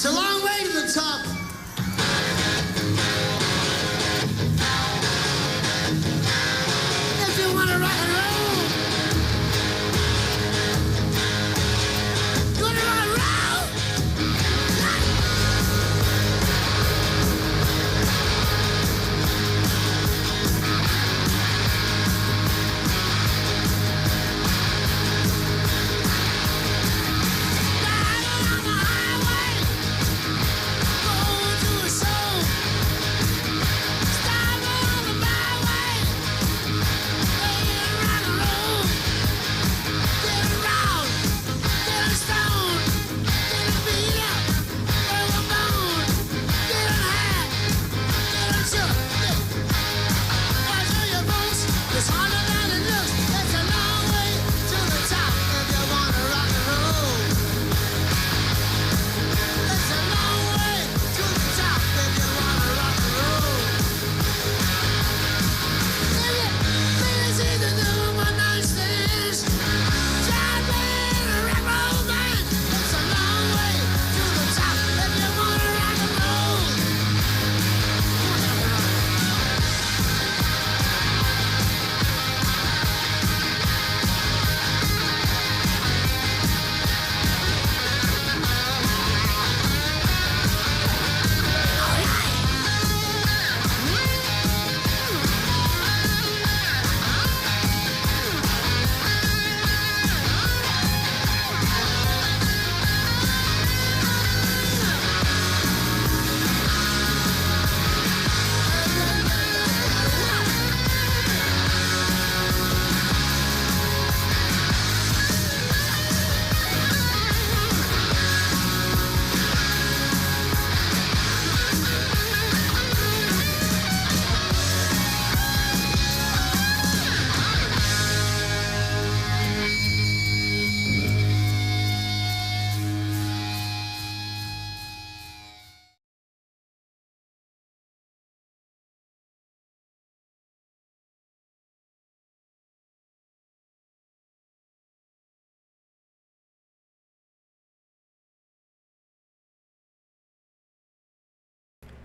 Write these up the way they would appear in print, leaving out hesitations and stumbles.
It's a long way to the top. If you want to rock and roll, you want to rock and roll?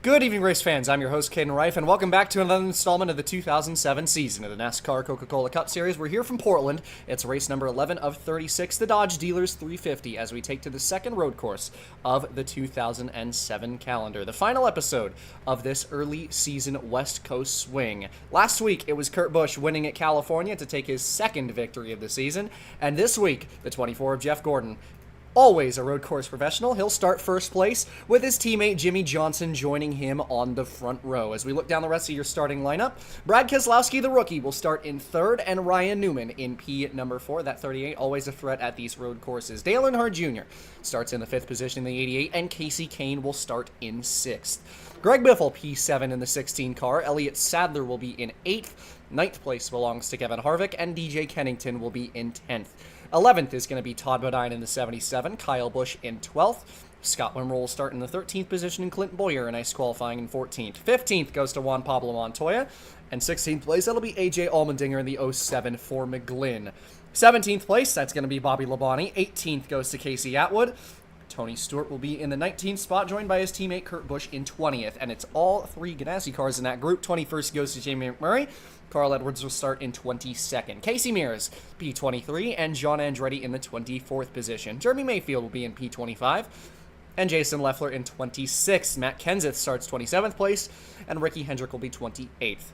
Good evening, race fans. I'm your host, Caden Reif, and welcome back to another installment of the 2007 season of the NASCAR Coca-Cola Cup Series. We're here from Portland. It's race number 11 of 36, the Dodge Dealers 350, as we take to the second road course of the 2007 calendar. The final episode of this early season West Coast swing. Last week, it was Kurt Busch winning at California to take his second victory of the season, and this week, the 24 of Jeff Gordon. Always a road course professional, he'll start first place with his teammate Jimmie Johnson joining him on the front row. As we look down the rest of your starting lineup, Brad Keselowski, the rookie, will start in third, and Ryan Newman in P number 4. That 38, always a threat at these road courses. Dale Earnhardt Jr. starts in the 5th position in the 88, and Casey Kane will start in 6th. Greg Biffle, P7 in the 16 car. Elliott Sadler will be in 8th. 9th place belongs to Kevin Harvick, and DJ Kennington will be in 10th. 11th is going to be Todd Bodine in the 77, Kyle Busch in 12th. Scott Wimmer will start in the 13th position, and Clint Bowyer in ice qualifying in 14th. 15th goes to Juan Pablo Montoya, and 16th place, that'll be AJ Allmendinger in the 07 for McGlynn. 17th place, that's going to be Bobby Labonte. 18th goes to Casey Atwood. Tony Stewart will be in the 19th spot, joined by his teammate Kurt Busch in 20th, and it's all 3 Ganassi cars in that group. 21st goes to Jamie McMurray. Carl Edwards will start in 22nd. Casey Mears, P23, and John Andretti in the 24th position. Jeremy Mayfield will be in P25, and Jason Leffler in 26th. Matt Kenseth starts 27th place, and Ricky Hendrick will be 28th.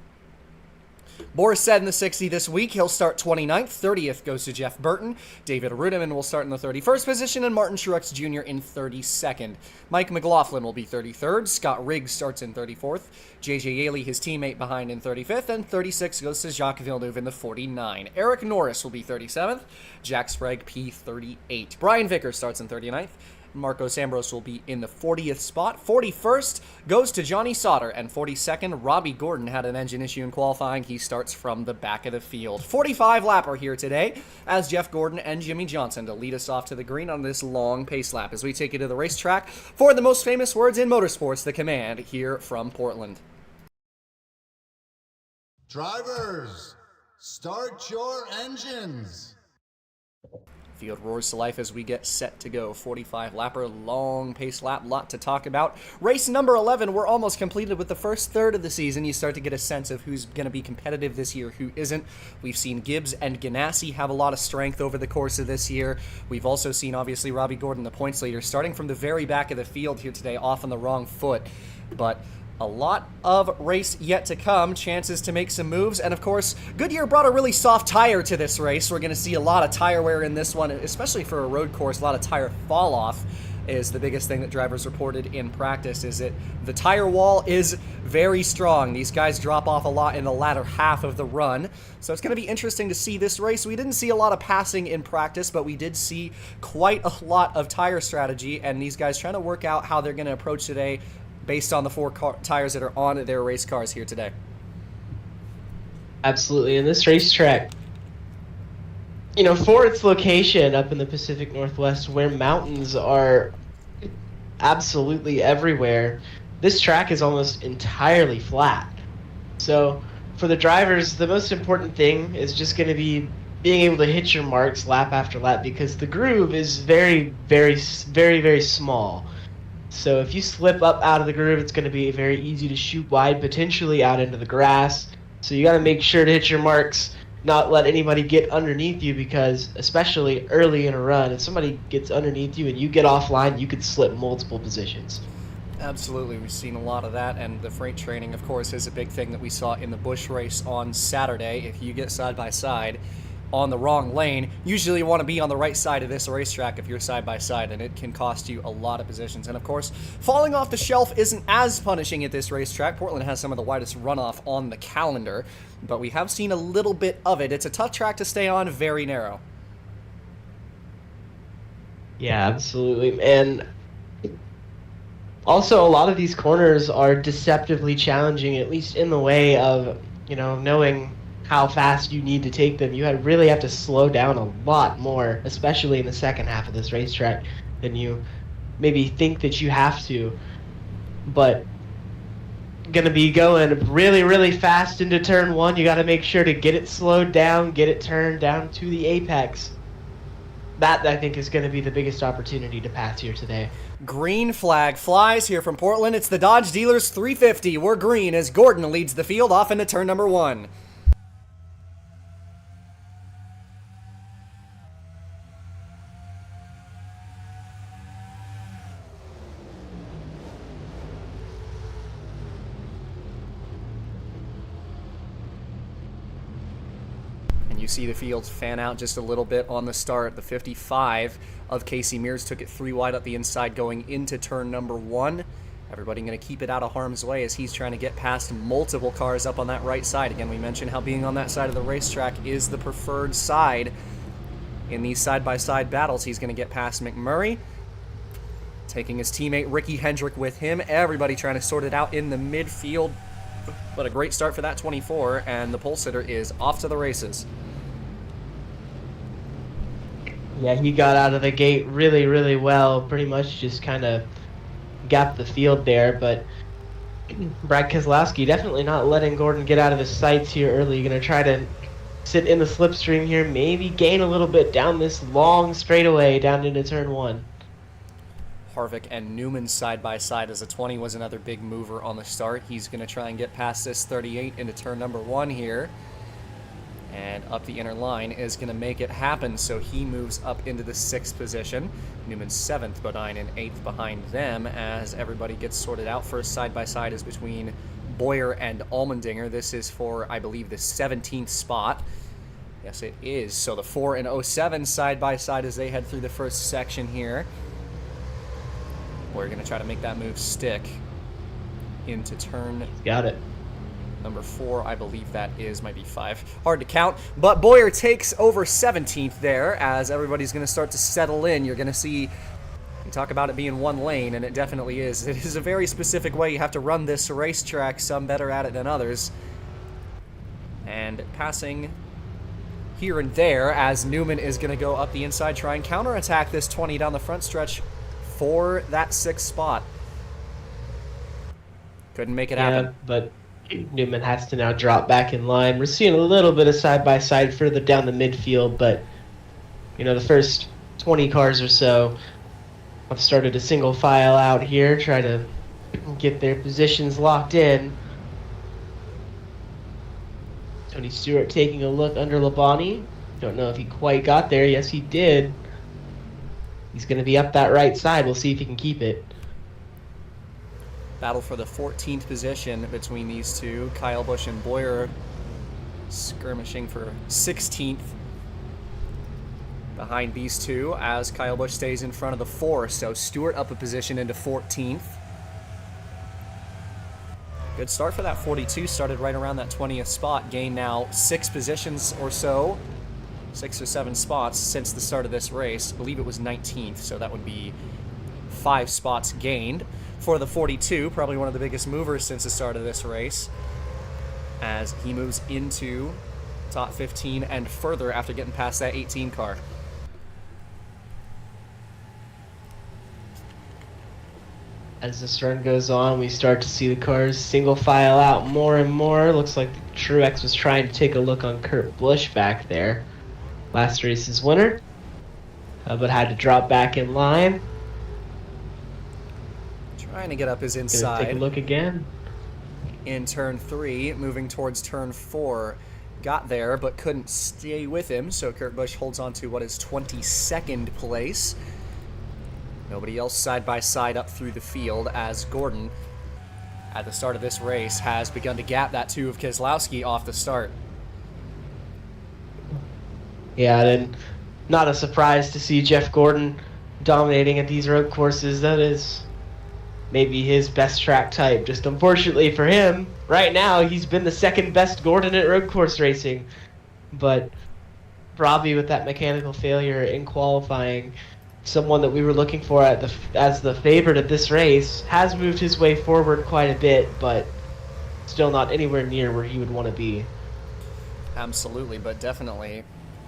Boris said in the 60 this week, he'll start 29th. 30th goes to Jeff Burton. David Rudiman will start in the 31st position, and Martin Truex Jr. in 32nd. Mike McLaughlin will be 33rd. Scott Riggs starts in 34th. J.J. Yaley, his teammate, behind in 35th, and 36 goes to Jacques Villeneuve in the 49. Eric Norris will be 37th. Jack Sprague, P38. Brian Vickers starts in 39th. Marcos Ambrose will be in the 40th spot. 41st goes to Johnny Sauter, and 42nd, Robbie Gordon had an engine issue in qualifying. He starts from the back of the field. 45 lapper here today as Jeff Gordon and Jimmie Johnson to lead us off to the green on this long pace lap as we take you to the racetrack for the most famous words in motorsports, the command here from Portland. Drivers, start your engines. Field roars to life as we get set to go. 45 lapper, long pace lap, lot to talk about. Race number 11, we're almost completed with the first third of the season. You start to get a sense of who's going to be competitive this year, who isn't. We've seen Gibbs and Ganassi have a lot of strength over the course of this year. We've also seen, obviously, Robbie Gordon, the points leader, starting from the very back of the field here today, off on the wrong foot. But a lot of race yet to come, chances to make some moves, and of course, Goodyear brought a really soft tire to this race. We're going to see a lot of tire wear in this one, especially for a road course. A lot of tire fall off is the biggest thing that drivers reported in practice, is that the tire wall is very strong. These guys drop off a lot in the latter half of the run, so it's going to be interesting to see this race. We didn't see a lot of passing in practice, but we did see quite a lot of tire strategy, and these guys trying to work out how they're going to approach today based on the four tires that are on their race cars here today. Absolutely. And this racetrack, for its location up in the Pacific Northwest where mountains are absolutely everywhere, this track is almost entirely flat. So for the drivers, the most important thing is just going to be being able to hit your marks lap after lap, because the groove is very, very, very, very small. So if you slip up out of the groove, it's going to be very easy to shoot wide, potentially out into the grass. So you got to make sure to hit your marks, not let anybody get underneath you, because especially early in a run, if somebody gets underneath you and you get offline, you could slip multiple positions. Absolutely, we've seen a lot of that, and the freight training, of course, is a big thing that we saw in the Busch race on Saturday. If you get side by side on the wrong lane, usually you want to be on the right side of this racetrack if you're side by side, and it can cost you a lot of positions. And of course, falling off the shelf isn't as punishing at this racetrack. Portland has some of the widest runoff on the calendar, but we have seen a little bit of it. It's a tough track to stay on, very narrow. Yeah, absolutely. And also, a lot of these corners are deceptively challenging, at least in the way of, knowing how fast you need to take them. You really have to slow down a lot more, especially in the second half of this racetrack, than you maybe think that you have to. But going to be going really, really fast into turn one. You got to make sure to get it slowed down, get it turned down to the apex. That, I think, is going to be the biggest opportunity to pass here today. Green flag flies here from Portland. It's the Dodge Dealers 350. We're green as Gordon leads the field off into turn number one. You see the field fan out just a little bit on the start. The 55 of Casey Mears took it 3 wide up the inside going into turn number one. Everybody going to keep it out of harm's way as he's trying to get past multiple cars up on that right side. Again, we mentioned how being on that side of the racetrack is the preferred side in these side-by-side battles. He's going to get past McMurray, taking his teammate Ricky Hendrick with him. Everybody trying to sort it out in the midfield. But a great start for that 24, and the pole sitter is off to the races. Yeah, he got out of the gate really, really well. Pretty much just kind of gapped the field there. But Brad Keselowski definitely not letting Gordon get out of his sights here early. You're going to try to sit in the slipstream here, maybe gain a little bit down this long straightaway down into turn one. Harvick and Newman side by side as a 20 was another big mover on the start. He's going to try and get past this 38 into turn number one here. And up the inner line is going to make it happen, so he moves up into the 6th position. Newman's 7th, Bodine in 8th behind them as everybody gets sorted out. First side-by-side is between Boyer and Allmendinger. This is for, I believe, the 17th spot. Yes, it is. So the 4 and 07 side-by-side as they head through the first section here. We're going to try to make that move stick into turn... Got it. Number 4, I believe that is, might be 5. Hard to count, but Boyer takes over 17th there as everybody's going to start to settle in. You're going to see, you talk about it being one lane, and it definitely is. It is a very specific way you have to run this racetrack, some better at it than others. And passing here and there as Newman is going to go up the inside, try and counterattack this 20 down the front stretch for that 6th spot. Couldn't make it happen. Yeah, but Newman has to now drop back in line. We're seeing a little bit of side-by-side further down the midfield, but, the first 20 cars or so have started a single file out here, try to get their positions locked in. Tony Stewart taking a look under Labonte. Don't know if he quite got there. Yes, he did. He's going to be up that right side. We'll see if he can keep it. Battle for the 14th position between these two. Kyle Busch and Boyer skirmishing for 16th behind these two as Kyle Busch stays in front of the 4. So Stewart up a position into 14th. Good start for that 42. Started right around that 20th spot. Gained now 6 positions or so. 6 or 7 spots since the start of this race. I believe it was 19th, so that would be 5 spots gained for the 42. Probably one of the biggest movers since the start of this race, as he moves into top 15 and further after getting past that 18 car. As this run goes on, we start to see the cars single file out more and more. Looks like Truex was trying to take a look on Kurt Busch back there. Last race's winner, but had to drop back in line. Trying to get up his Gonna inside. take a look again. In turn 3, moving towards turn 4. Got there, but couldn't stay with him, so Kurt Busch holds on to what is 22nd place. Nobody else side by side up through the field, as Gordon, at the start of this race, has begun to gap that 2 of Keselowski off the start. Yeah, and not a surprise to see Jeff Gordon dominating at these road courses. That is maybe his best track type. Just unfortunately for him, right now he's been the second best Gordon at road course racing. But Robbie, with that mechanical failure in qualifying, someone that we were looking for as the favorite at this race, has moved his way forward quite a bit, but still not anywhere near where he would want to be. Absolutely, but definitely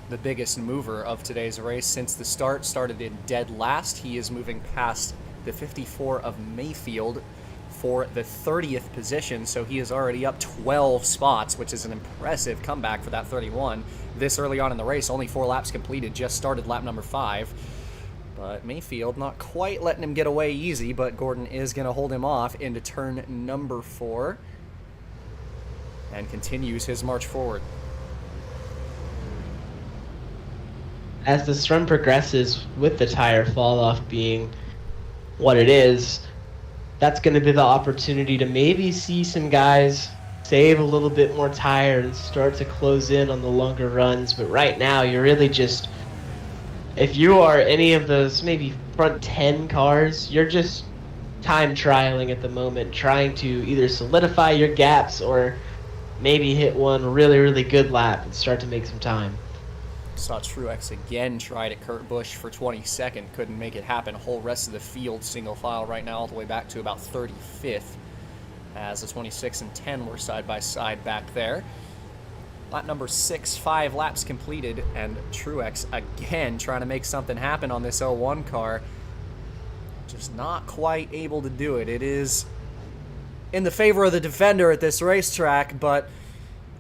the biggest mover of today's race since the start. Started in dead last. He is moving past the 54 of Mayfield for the 30th position, so he is already up 12 spots, which is an impressive comeback for that 31 this early on in the race. Only 4 laps completed, just started lap number 5. But Mayfield not quite letting him get away easy, but Gordon is going to hold him off into turn number 4 and continues his march forward. As this run progresses, with the tire fall off being what it is, that's going to be the opportunity to maybe see some guys save a little bit more tire and start to close in on the longer runs. But right now, you're really just, if you are any of those maybe front 10 cars, you're just time trialing at the moment, trying to either solidify your gaps or maybe hit one really, really good lap and start to make some time. Saw Truex again tried at Kurt Busch for 22nd. Couldn't make it happen. Whole rest of the field single file right now all the way back to about 35th. As the 26 and 10 were side by side back there. Lap number 6, 5 laps completed, and Truex again trying to make something happen on this 01 car. Just not quite able to do it. It is in the favor of the defender at this racetrack, but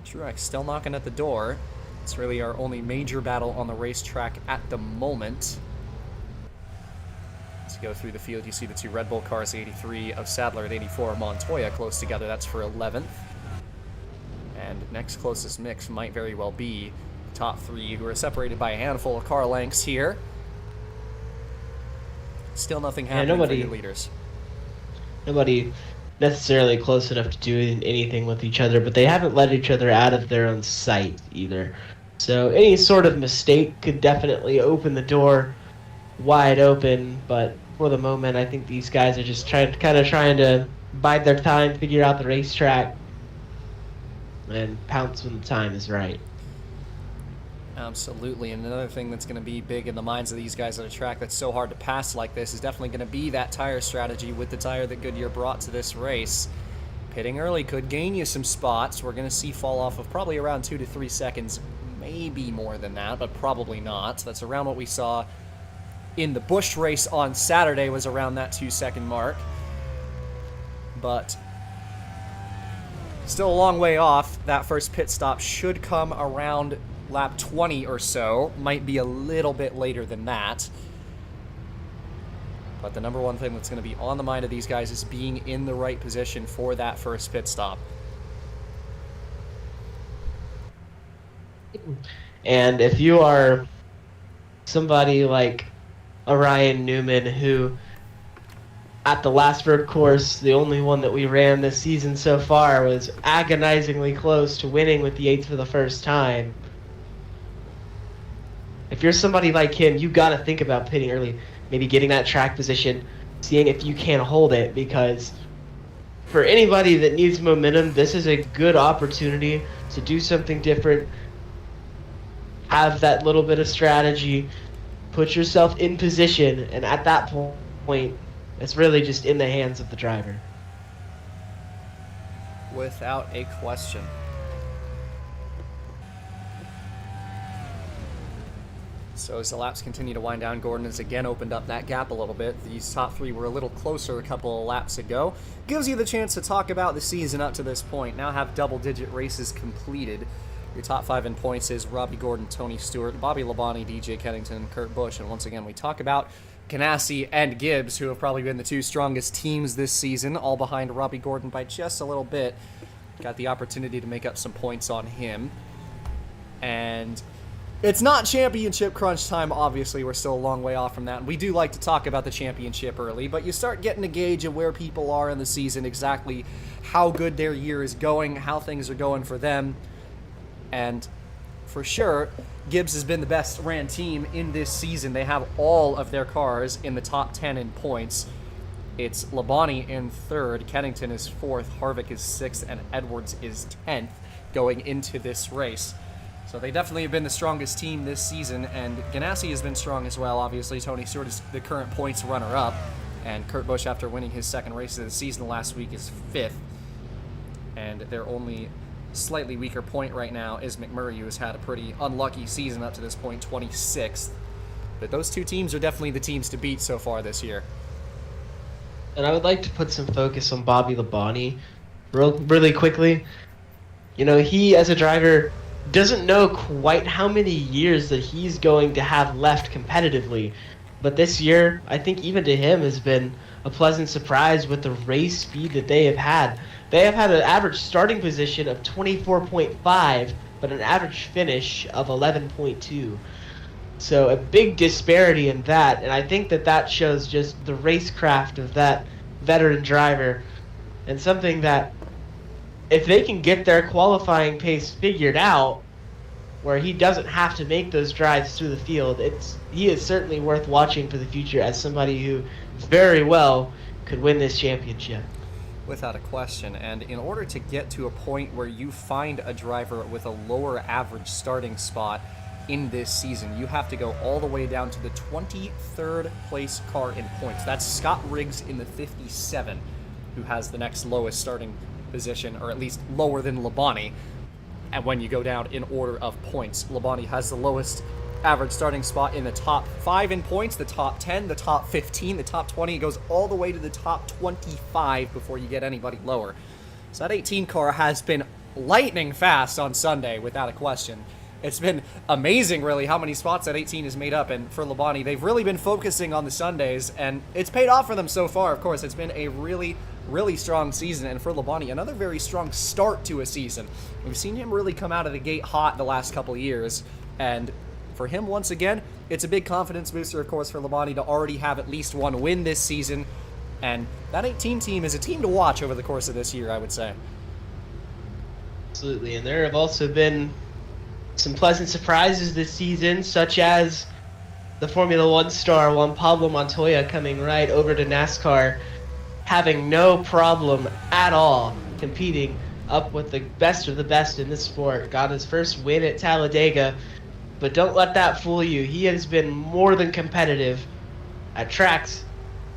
Truex still knocking at the door. It's really our only major battle on the racetrack at the moment. As you go through the field, you see the 2 Red Bull cars, 83 of Sadler and 84 of Montoya close together. That's for 11th. And next closest mix might very well be the top 3, who are separated by a handful of car lengths here. Still nothing happening for your leaders. Nobody necessarily close enough to do anything with each other, but they haven't let each other out of their own sight either. So any sort of mistake could definitely open the door wide open, but for the moment, I think these guys are just trying to bide their time, figure out the racetrack, and pounce when the time is right. Absolutely, and another thing that's going to be big in the minds of these guys at a track that's so hard to pass like this is definitely going to be that tire strategy with the tire that Goodyear brought to this race. Pitting early could gain you some spots. We're going to see fall off of probably around 2 to 3 seconds, maybe more than that, but probably not. That's around what we saw in the Busch race on Saturday, was around that 2-second mark. But still a long way off. That first pit stop should come around lap 20 or so. Might be a little bit later than that. But the number one thing that's going to be on the mind of these guys is being in the right position for that first pit stop. And if you are somebody like a Ryan Newman, who at the last road course, the only one that we ran this season so far, was agonizingly close to winning with the 8th for the first time. If you're somebody like him, you got to think about pitting early. Maybe getting that track position, seeing if you can hold it, because for anybody that needs momentum, this is a good opportunity to do something different, have that little bit of strategy, put yourself in position, and at that point, it's really just in the hands of the driver. Without a question. So as the laps continue to wind down, Gordon has again opened up that gap a little bit. These top three were a little closer a couple of laps ago. Gives you the chance to talk about the season up to this point. Now have double-digit races completed. Your top five in points is Robbie Gordon, Tony Stewart, Bobby Labonte, DJ Kennington, Kurt Busch. And once again, we talk about Ganassi and Gibbs, who have probably been the two strongest teams this season, all behind Robbie Gordon by just a little bit. Got the opportunity to make up some points on him. And it's not championship crunch time, obviously. We're still a long way off from that. We do like to talk about the championship early, but you start getting a gauge of where people are in the season, exactly how good their year is going, how things are going for them. And for sure, Gibbs has been the best ran team in this season. They have all of their cars in the top 10 in points. It's Labonte in third, Kennington is fourth, Harvick is sixth, and Edwards is 10th going into this race. So they definitely have been the strongest team this season, and Ganassi has been strong as well. Obviously, Tony Stewart is the current points runner-up, and Kurt Busch, after winning his second race of the season last week, is fifth. And their only slightly weaker point right now is McMurray, who has had a pretty unlucky season up to this point, 26th. But those two teams are definitely the teams to beat so far this year. And I would like to put some focus on Bobby Labonte really quickly. You know, he, as a driver, doesn't know quite how many years that he's going to have left competitively. But this year, I think even to him, has been a pleasant surprise with the race speed that they have had. They have had an average starting position of 24.5, but an average finish of 11.2. So a big disparity in that, and I think that that shows just the racecraft of that veteran driver, and something that if they can get their qualifying pace figured out, where he doesn't have to make those drives through the field, he is certainly worth watching for the future as somebody who very well could win this championship. Without a question. And in order to get to a point where you find a driver with a lower average starting spot in this season, you have to go all the way down to the 23rd place car in points. That's Scott Riggs in the 57, who has the next lowest starting position, or at least lower than Labonte. And when you go down in order of points, Labonte has the lowest average starting spot in the top 5 in points, the top 10, the top 15, the top 20. It goes all the way to the top 25 before you get anybody lower. So that 18 car has been lightning fast on Sunday, without a question. It's been amazing, really, how many spots that 18 has made up. And for Labonte, they've really been focusing on the Sundays, and it's paid off for them so far. Of course, it's been a really strong season, and for Labonte, another very strong start to a season. We've seen him really come out of the gate hot the last couple of years, and for him, once again, it's a big confidence booster, of course, for Labonte to already have at least one win this season, and that 18 team is a team to watch over the course of this year, I would say. Absolutely, and there have also been some pleasant surprises this season, such as the Formula One star Juan Pablo Montoya coming right over to NASCAR, having no problem at all competing up with the best of the best in this sport. Got his first win at Talladega, but don't let that fool you. He has been more than competitive at tracks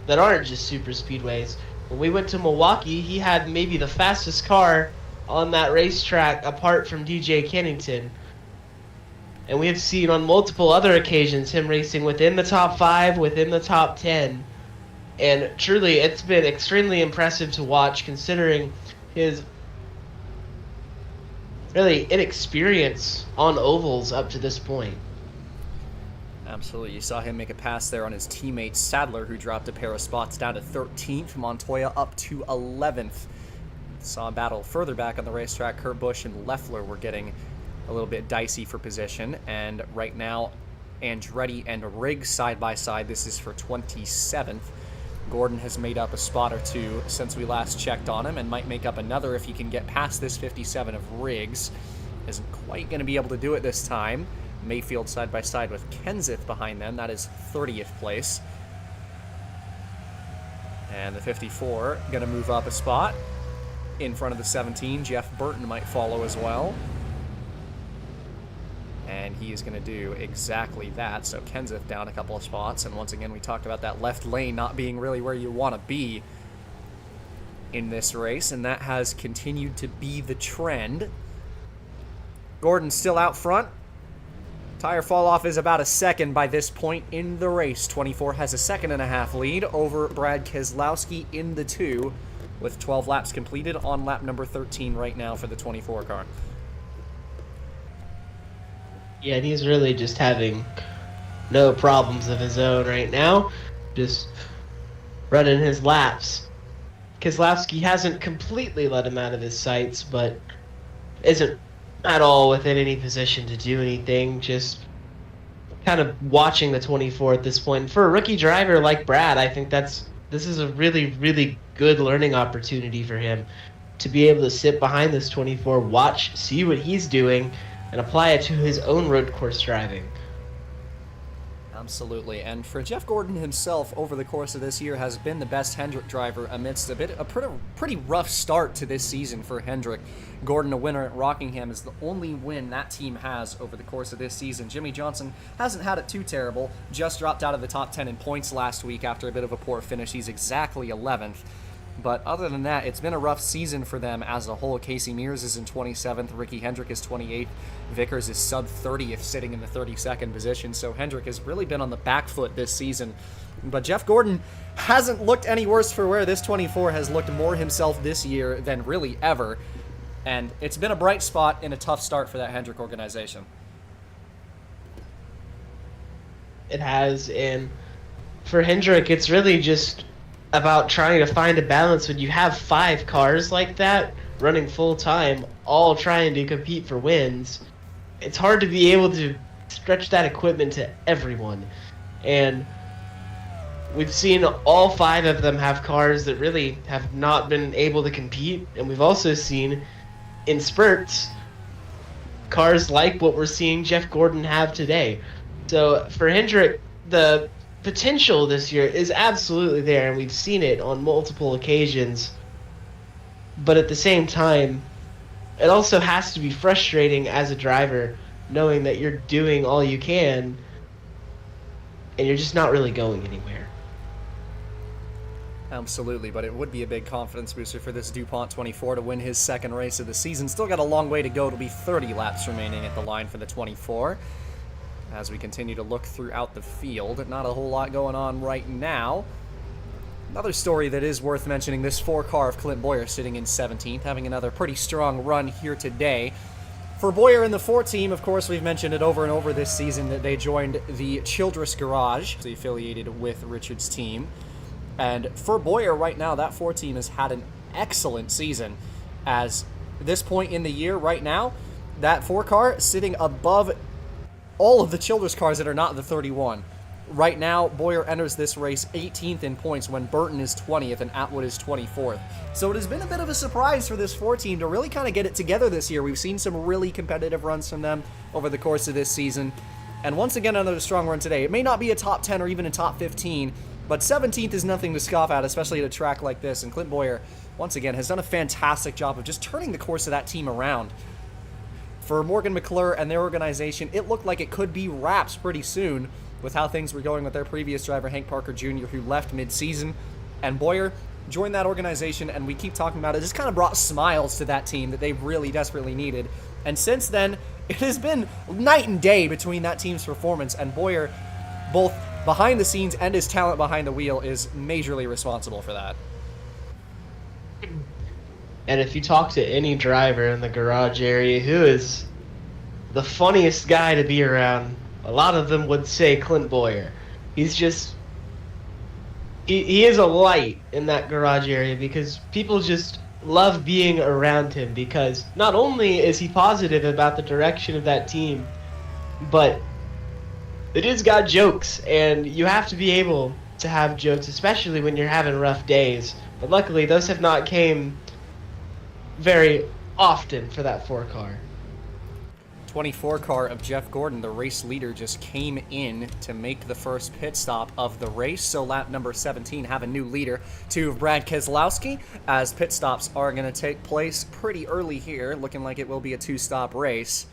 that aren't just super speedways. When we went to Milwaukee, he had maybe the fastest car on that racetrack apart from DJ Kennington. And we have seen on multiple other occasions him racing within the top 5, within the top 10. And truly, it's been extremely impressive to watch, considering his really inexperience on ovals up to this point. Absolutely. You saw him make a pass there on his teammate Sadler, who dropped a pair of spots down to 13th. Montoya up to 11th. Saw a battle further back on the racetrack. Kurt Busch and Leffler were getting a little bit dicey for position. And right now, Andretti and Riggs side by side. This is for 27th. Gordon has made up a spot or two since we last checked on him, and might make up another if he can get past this 57 of Riggs. Isn't quite going to be able to do it this time. Mayfield side by side with Kenseth behind them. That is 30th place. And the 54 going to move up a spot in front of the 17. Jeff Burton might follow as well. And he is going to do exactly that. So Kenseth down a couple of spots. And once again, we talked about that left lane not being really where you want to be in this race. And that has continued to be the trend. Gordon still out front. Tire fall off is about a second by this point in the race. 24 has a 2.5 lead over Brad Keselowski in the 2, with 12 laps completed on lap number 13 right now for the 24 car. Yeah, and he's really just having no problems of his own right now. Just running his laps. Keselowski hasn't completely let him out of his sights, but isn't at all within any position to do anything. Just kind of watching the 24 at this point. For a rookie driver like Brad, I think this is a really, really good learning opportunity for him to be able to sit behind this 24, watch, see what he's doing, and apply it to his own road course driving. Absolutely, and for Jeff Gordon himself, over the course of this year, has been the best Hendrick driver amidst a pretty rough start to this season for Hendrick. Gordon, a winner at Rockingham, is the only win that team has over the course of this season. Jimmy Johnson hasn't had it too terrible, just dropped out of the top 10 in points last week after a bit of a poor finish. He's exactly 11th. But other than that, it's been a rough season for them as a whole. Casey Mears is in 27th. Ricky Hendrick is 28th. Vickers is sub-30th, sitting in the 32nd position. So Hendrick has really been on the back foot this season. But Jeff Gordon hasn't looked any worse for wear. This 24 has looked more himself this year than really ever. And it's been a bright spot in a tough start for that Hendrick organization. It has, and for Hendrick, it's really just about trying to find a balance when you have 5 cars like that running full time, all trying to compete for wins. It's hard to be able to stretch that equipment to everyone. And we've seen all 5 of them have cars that really have not been able to compete, and we've also seen in spurts cars like what we're seeing Jeff Gordon have today. So for Hendrick, the potential this year is absolutely there, and we've seen it on multiple occasions. But at the same time, it also has to be frustrating as a driver knowing that you're doing all you can and you're just not really going anywhere. Absolutely, but it would be a big confidence booster for this DuPont 24 to win his second race of the season. Still got a long way to go. It'll be 30 laps remaining at the line for the 24. As we continue to look throughout the field, not a whole lot going on right now. Another story that is worth mentioning, this 4-car of Clint Bowyer sitting in 17th, having another pretty strong run here today. For Bowyer in the 4 team, of course, we've mentioned it over and over this season that they joined the Childress Garage, affiliated with Richard's team. And for Bowyer right now, that 4 team has had an excellent season. As this point in the year right now, that 4-car sitting above all of the Childress cars that are not the 31. Right now, Bowyer enters this race 18th in points when Burton is 20th and Atwood is 24th. So it has been a bit of a surprise for this 4 team to really kind of get it together this year. We've seen some really competitive runs from them over the course of this season. And once again, another strong run today. It may not be a top 10 or even a top 15, but 17th is nothing to scoff at, especially at a track like this. And Clint Bowyer, once again, has done a fantastic job of just turning the course of that team around. For Morgan McClure and their organization, it looked like it could be wraps pretty soon with how things were going with their previous driver, Hank Parker Jr., who left mid-season. And Bowyer joined that organization, and we keep talking about it, just kind of brought smiles to that team that they really desperately needed. And since then, it has been night and day between that team's performance, and Bowyer, both behind the scenes and his talent behind the wheel, is majorly responsible for that. And if you talk to any driver in the garage area who is the funniest guy to be around, a lot of them would say Clint Boyer. He's just he is a light in that garage area because people just love being around him because not only is he positive about the direction of that team, but the dude's got jokes, and you have to be able to have jokes, especially when you're having rough days. But luckily, those have not came very often for that 4 car. 24 car of Jeff Gordon, the race leader, just came in to make the first pit stop of the race. So lap number 17 have a new leader, 2 of Brad Keselowski, as pit stops are going to take place pretty early here, looking like it will be a 2-stop race,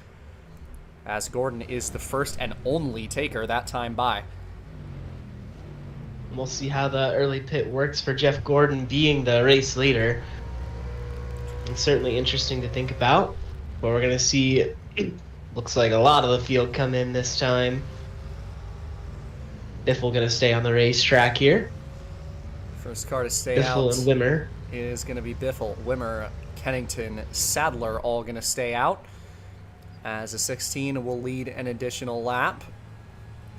as Gordon is the first and only taker that time by. We'll see how the early pit works for Jeff Gordon being the race leader. It's certainly interesting to think about, but we're going to see, looks like a lot of the field come in this time. If we're going to stay on the racetrack here. First car to stay Biffle out and Wimmer. is going to be Biffle, Wimmer, Kennington, Sadler all going to stay out, as a 16 will lead an additional lap.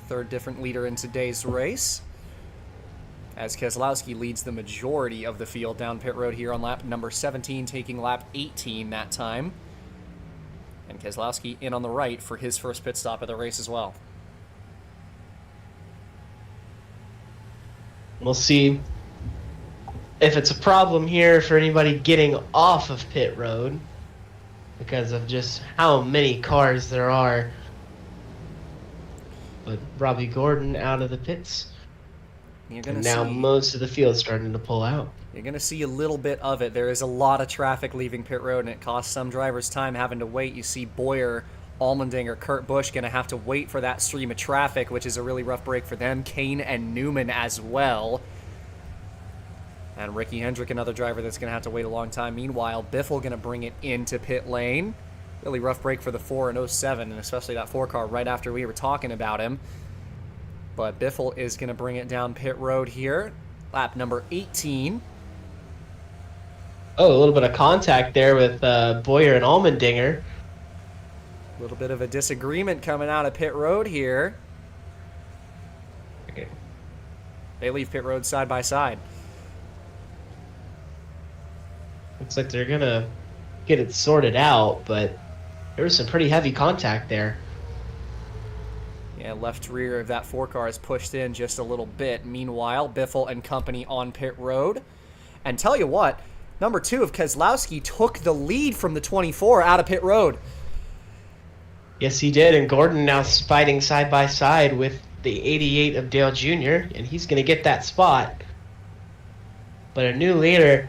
Third different leader in today's race, as Keselowski leads the majority of the field down pit road here on lap number 17, taking lap 18 that time. And Keselowski in on the right for his first pit stop of the race as well. We'll see if it's a problem here for anybody getting off of pit road because of just how many cars there are. But Robbie Gordon out of the pits. And now most of the field's starting to pull out. You're going to see a little bit of it. There is a lot of traffic leaving pit road, and it costs some drivers time having to wait. You see Boyer, Allmendinger, Kurt Busch going to have to wait for that stream of traffic, which is a really rough break for them. Kane and Newman as well. And Ricky Hendrick, another driver that's going to have to wait a long time. Meanwhile, Biffle going to bring it into pit lane. Really rough break for the 4 and 07, and especially that 4 car right after we were talking about him. But Biffle is going to bring it down pit road here. Lap number 18. Oh, a little bit of contact there with Boyer and Allmendinger. A little bit of a disagreement coming out of pit road here. Okay. They leave pit road side by side. Looks like they're going to get it sorted out, but there was some pretty heavy contact there. Yeah, left rear of that 4 car is pushed in just a little bit. Meanwhile, Biffle and company on pit road. And tell you what, number 2 of Keselowski took the lead from the 24 out of pit road. Yes, he did, and Gordon now fighting side by side with the 88 of Dale Jr., and he's going to get that spot. But a new leader,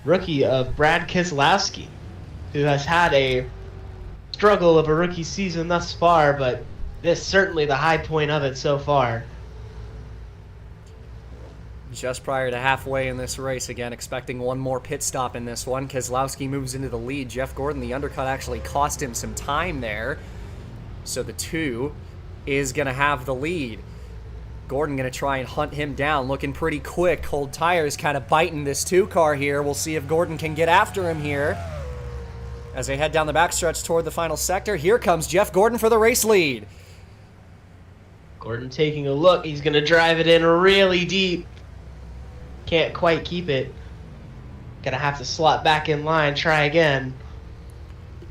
rookie of Brad Keselowski, who has had a struggle of a rookie season thus far, but this is certainly the high point of it so far. Just prior to halfway in this race, again, expecting one more pit stop in this one. Keselowski moves into the lead. Jeff Gordon, the undercut actually cost him some time there. So the 2 is going to have the lead. Gordon going to try and hunt him down, looking pretty quick. Cold tires kind of biting this 2 car here. We'll see if Gordon can get after him here. As they head down the backstretch toward the final sector, here comes Jeff Gordon for the race lead. Gordon taking a look. He's going to drive it in really deep. Can't quite keep it. Gonna have to slot back in line, try again.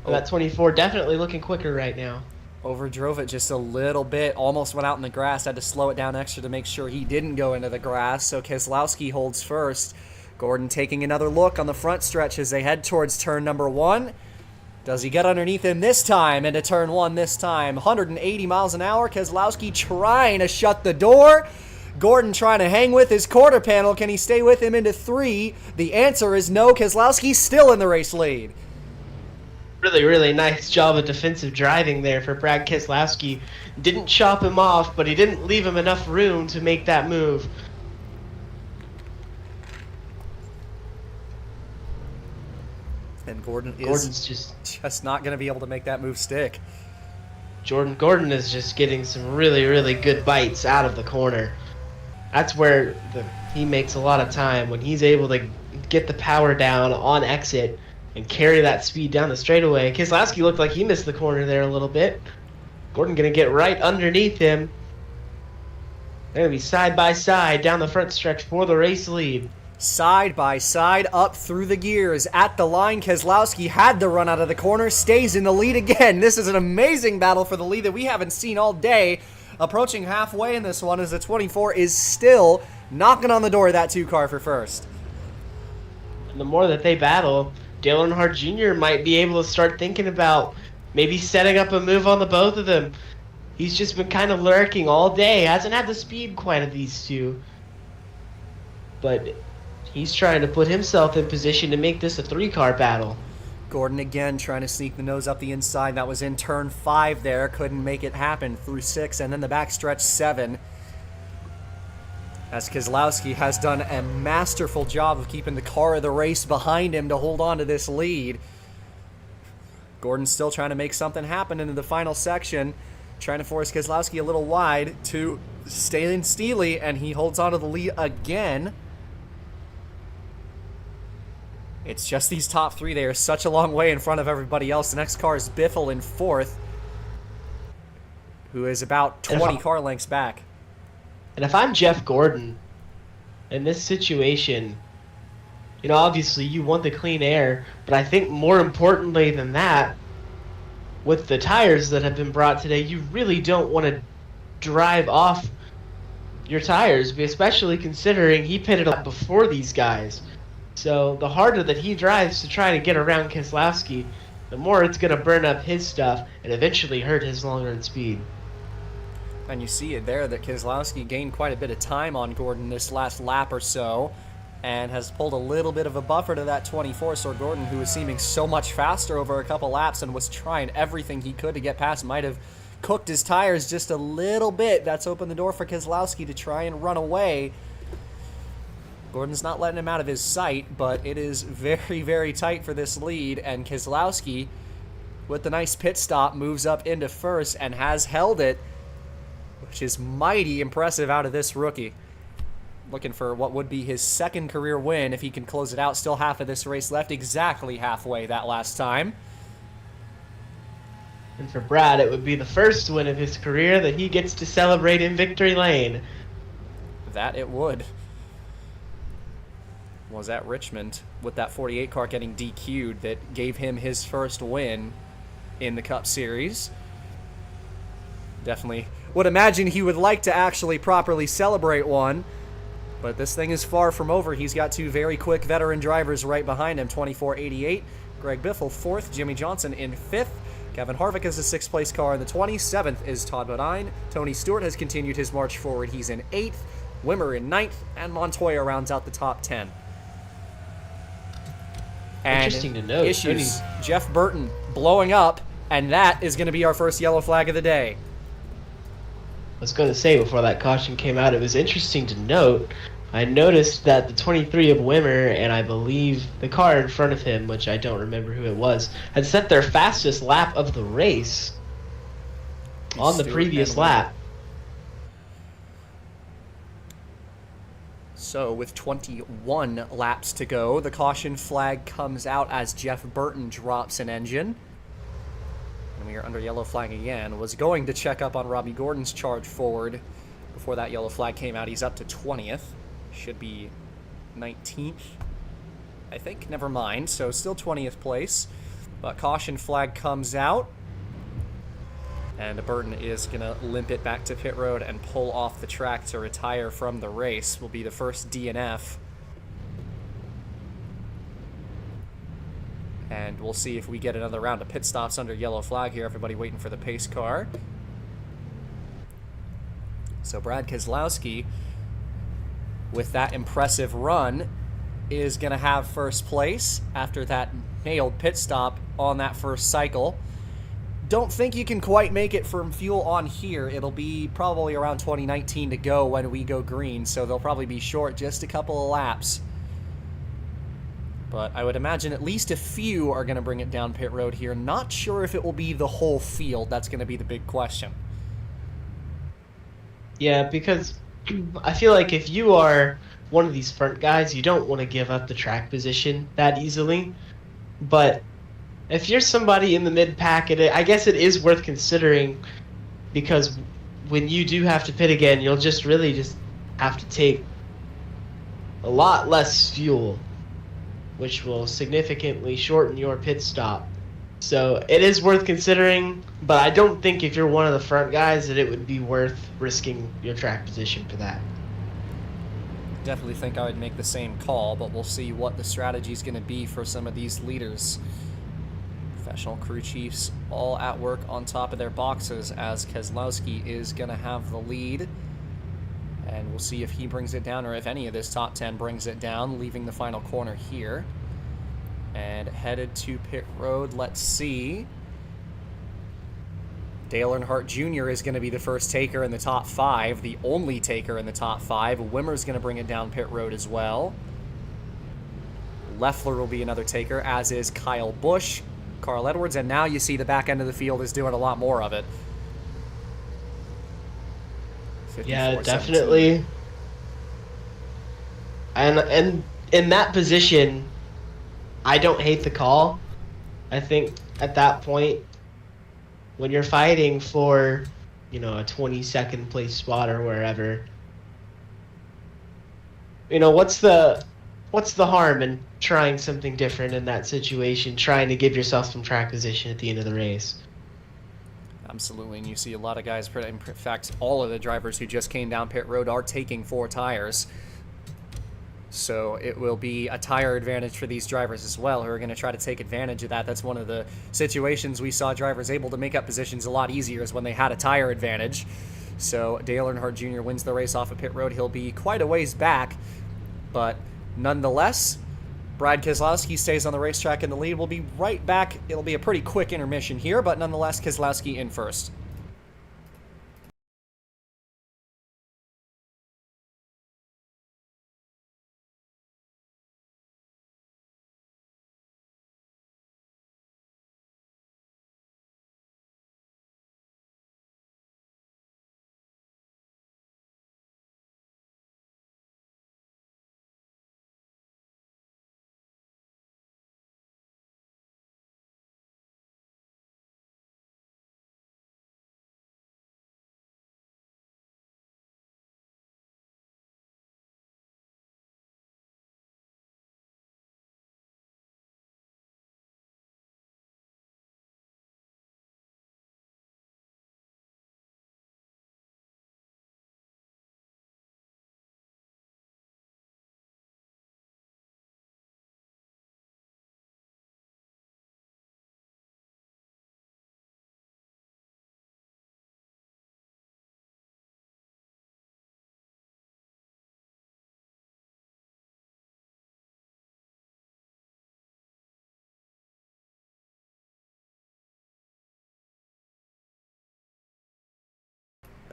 Oh. That 24 definitely looking quicker right now. Overdrove it just a little bit. Almost went out in the grass. Had to slow it down extra to make sure he didn't go into the grass. So Keselowski holds first. Gordon taking another look on the front stretch as they head towards turn number 1. Does he get underneath him this time into turn 1 this time? 180 miles an hour. Keselowski trying to shut the door. Gordon trying to hang with his quarter panel. Can he stay with him into 3? The answer is no. Keselowski's still in the race lead. Really, really nice job of defensive driving there for Brad Keselowski. Didn't chop him off, but he didn't leave him enough room to make that move. And Gordon's just not going to be able to make that move stick. Gordon is just getting some really, really good bites out of the corner. That's where he makes a lot of time, when he's able to get the power down on exit and carry that speed down the straightaway. Keselowski looked like he missed the corner there a little bit. Gordon going to get right underneath him. They're going to be side by side down the front stretch for the race lead. Side by side, up through the gears. At the line, Keselowski had the run out of the corner, stays in the lead again. This is an amazing battle for the lead that we haven't seen all day. Approaching halfway in this one as the 24 is still knocking on the door of that 2 car for first. And the more that they battle, Dale Earnhardt Jr. might be able to start thinking about maybe setting up a move on the both of them. He's just been kind of lurking all day. Hasn't had the speed quite of these two. But he's trying to put himself in position to make this a 3-car battle. Gordon again trying to sneak the nose up the inside. That was in turn 5 there. Couldn't make it happen through 6 and then the backstretch 7. As Keselowski has done a masterful job of keeping the car of the race behind him to hold on to this lead. Gordon's still trying to make something happen into the final section. Trying to force Keselowski a little wide to stay in steely, and he holds on to the lead again. It's just these top 3. They are such a long way in front of everybody else. The next car is Biffle in 4th, who is about 20 car lengths back. And if I'm Jeff Gordon, in this situation, you know, obviously you want the clean air, but I think more importantly than that, with the tires that have been brought today, you really don't want to drive off your tires, especially considering he pitted up before these guys. So the harder that he drives to try to get around Keselowski, the more it's going to burn up his stuff and eventually hurt his long-run speed. And you see it there that Keselowski gained quite a bit of time on Gordon this last lap or so and has pulled a little bit of a buffer to that 24. So Gordon, who was seeming so much faster over a couple laps and was trying everything he could to get past, might have cooked his tires just a little bit. That's opened the door for Keselowski to try and run away. Gordon's not letting him out of his sight, but it is very, very tight for this lead, and Keselowski, with the nice pit stop, moves up into first and has held it, which is mighty impressive out of this rookie. Looking for what would be his 2nd career win if he can close it out. Still half of this race left, exactly halfway that last time. And for Brad, it would be the 1st win of his career that he gets to celebrate in victory lane. That it would. Was at Richmond with that 48 car getting DQ'd that gave him his 1st win in the Cup Series. Definitely would imagine he would like to actually properly celebrate one, but this thing is far from over. He's got 2 very quick veteran drivers right behind him. 24.88, Greg Biffle 4th, Jimmy Johnson in 5th. Kevin Harvick is the 6th place car in the 27th is Todd Bodine. Tony Stewart has continued his march forward. He's in 8th, Wimmer in 9th, and Montoya rounds out the top 10. And interesting to note. Issues. Jeff Burton blowing up, and that is going to be our first yellow flag of the day. I was going to say before that caution came out, it was interesting to note. I noticed that the 23 of Wimmer and I believe the car in front of him, which I don't remember who it was, had set their fastest lap of the race on the previous lap. So with 21 laps to go, the caution flag comes out as Jeff Burton drops an engine. And we are under yellow flag again. Was going to check up on Robbie Gordon's charge forward before that yellow flag came out. He's up to 20th. Should be 19th, I think. Never mind. So still 20th place. But caution flag comes out. And Burton is going to limp it back to pit road and pull off the track to retire from the race. Will be the first DNF. And we'll see if we get another round of pit stops under yellow flag here. Everybody waiting for the pace car. So Brad Keselowski, with that impressive run, is going to have first place after that nailed pit stop on that first cycle. Don't think you can quite make it from fuel on here. It'll be probably around 2019 to go when we go green, so they'll probably be short just a couple of laps. But I would imagine at least a few are going to bring it down pit road here. Not sure if it will be the whole field. That's going to be the big question. Yeah, because I feel like if you are one of these front guys, you don't want to give up the track position that easily. But if you're somebody in the mid pack, I guess it is worth considering, because when you do have to pit again, you'll just really just have to take a lot less fuel, which will significantly shorten your pit stop. So it is worth considering, but I don't think if you're one of the front guys that it would be worth risking your track position for that. Definitely think I would make the same call, but we'll see what the strategy is going to be for some of these leaders. Professional crew chiefs all at work on top of their boxes as Keselowski is going to have the lead. And we'll see if he brings it down or if any of this top 10 brings it down, leaving the final corner here. And headed to pit road, let's see. Dale Earnhardt Jr. is going to be the first taker in the top 5, the only taker in the top 5. Wimmer's going to bring it down pit road as well. Leffler will be another taker, as is Kyle Busch, Carl Edwards, and now you see the back end of the field is doing a lot more of it. Yeah, definitely. And in that position, I don't hate the call. I think at that point, when you're fighting for, a 22nd place spot or wherever, what's the harm in trying something different in that situation, trying to give yourself some track position at the end of the race? Absolutely, and you see a lot of guys, in fact, all of the drivers who just came down pit road are taking 4 tires. So it will be a tire advantage for these drivers as well, who are going to try to take advantage of that. That's one of the situations we saw drivers able to make up positions a lot easier, is when they had a tire advantage. So Dale Earnhardt Jr. wins the race off of pit road. He'll be quite a ways back, but nonetheless, Brad Keselowski stays on the racetrack in the lead. We'll be right back. It'll be a pretty quick intermission here, but nonetheless, Keselowski in first.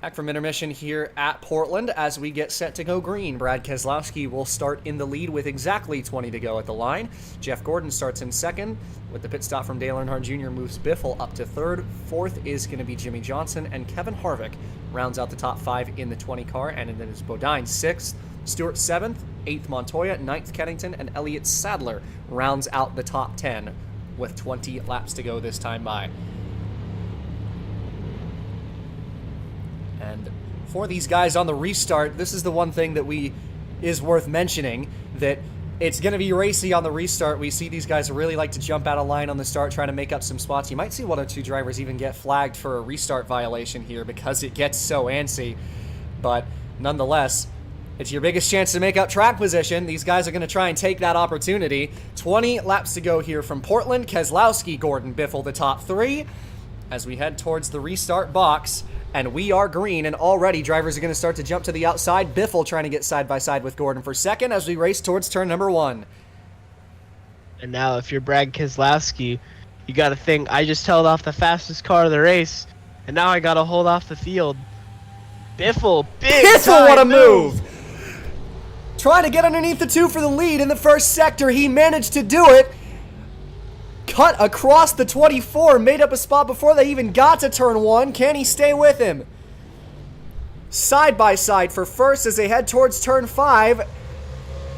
Back from intermission here at Portland as we get set to go green. Brad Keselowski will start in the lead with exactly 20 to go at the line. Jeff Gordon starts in second. With the pit stop from Dale Earnhardt Jr. moves Biffle up to third. Fourth is going to be Jimmy Johnson, and Kevin Harvick rounds out the top 5 in the 20 car. And then it's Bodine 6th, Stewart 7th, 8th Montoya, 9th Kennington, and Elliott Sadler rounds out the top 10 with 20 laps to go this time by. And for these guys on the restart, this is the one thing that is worth mentioning, that it's going to be racy on the restart. We see these guys really like to jump out of line on the start, trying to make up some spots. You might see 1 or 2 drivers even get flagged for a restart violation here because it gets so antsy. But nonetheless, it's your biggest chance to make up track position. These guys are going to try and take that opportunity. 20 laps to go here from Portland. Keselowski, Gordon, Biffle, the top 3 as we head towards the restart box. And we are green, and already drivers are going to start to jump to the outside. Biffle trying to get side by side with Gordon for second as we race towards turn number 1. And now if you're Brad Keselowski, you got to think, I just held off the fastest car of the race, and now I got to hold off the field. Biffle, Biffle, what a move! Trying to get underneath the 2 for the lead in the first sector. He managed to do it. Cut across the 24, made up a spot before they even got to turn 1. Can he stay with him? side by side for first as they head towards turn 5.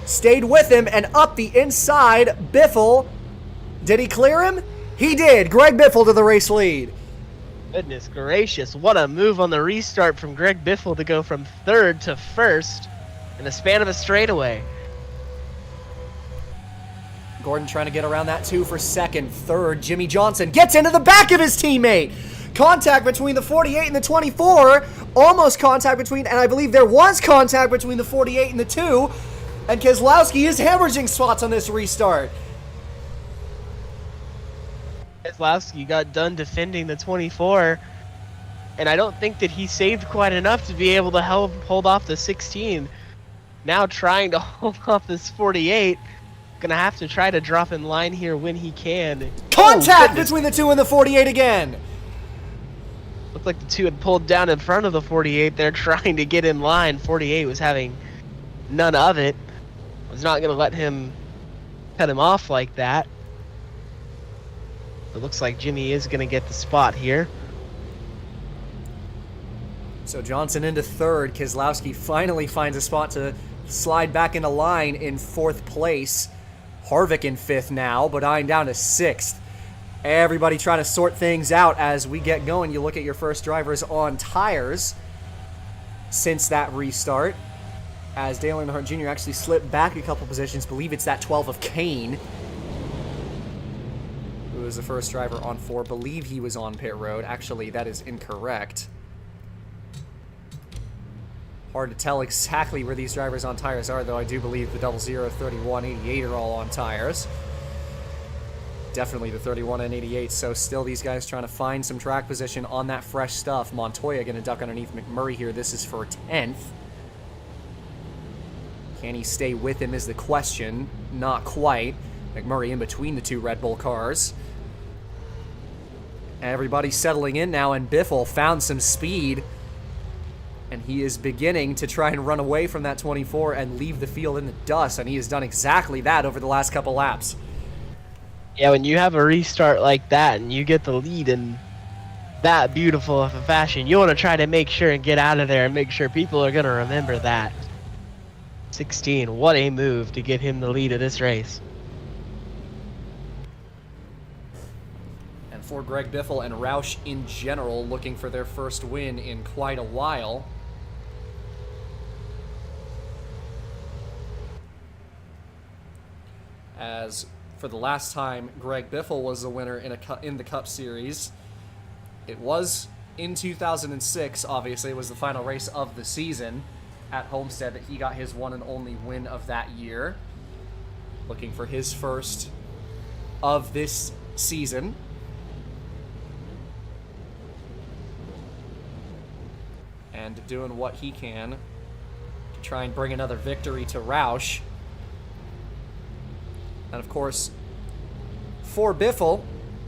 Stayed with him and up the inside. Biffle, did he clear him? He did. Greg Biffle to the race lead. Goodness gracious, what a move on the restart from Greg Biffle to go from 3rd to 1st in the span of a straightaway. Gordon trying to get around that 2 for 2nd. 3rd, Jimmy Johnson gets into the back of his teammate. Contact between the 48 and the 24. Almost contact between, and I believe there was contact between the 48 and the 2. And Keselowski is hemorrhaging spots on this restart. Keselowski got done defending the 24, and I don't think that he saved quite enough to be able to hold off the 16. Now trying to hold off this 48. Gonna have to try to drop in line here when he can. Contact between the 2 and the 48 again. Looked like the 2 had pulled down in front of the 48. They're trying to get in line. 48 was having none of it. Was not gonna let him cut him off like that. It looks like Jimmy is gonna get the spot here. So Johnson into 3rd. Keselowski finally finds a spot to slide back into line in 4th place. Harvick in 5th now, but eyeing down to 6th. Everybody trying to sort things out as we get going. You look at your first drivers on tires since that restart. As Dale Earnhardt Jr. actually slipped back a couple positions. Believe it's that 12 of Kane, who was the first driver on 4. Believe he was on pit road. Actually, that is incorrect. Hard to tell exactly where these drivers on tires are, though I do believe the 00, 31, 88 are all on tires. Definitely the 31 and 88, so still these guys trying to find some track position on that fresh stuff. Montoya going to duck underneath McMurray here. This is for 10th. Can he stay with him is the question. Not quite. McMurray in between the 2 Red Bull cars. Everybody's settling in now, and Biffle found some speed. And he is beginning to try and run away from that 24 and leave the field in the dust. And he has done exactly that over the last couple laps. Yeah, when you have a restart like that and you get the lead in that beautiful of a fashion, you want to try to make sure and get out of there and make sure people are going to remember that. 16, what a move to get him the lead of this race. And for Greg Biffle and Roush in general, looking for their first win in quite a while. As for the last time Greg Biffle was the winner in the Cup Series, it was in 2006. Obviously, it was the final race of the season at Homestead that he got his one and only win of that year. Looking for his first of this season. And doing what he can to try and bring another victory to Roush. And of course, for Biffle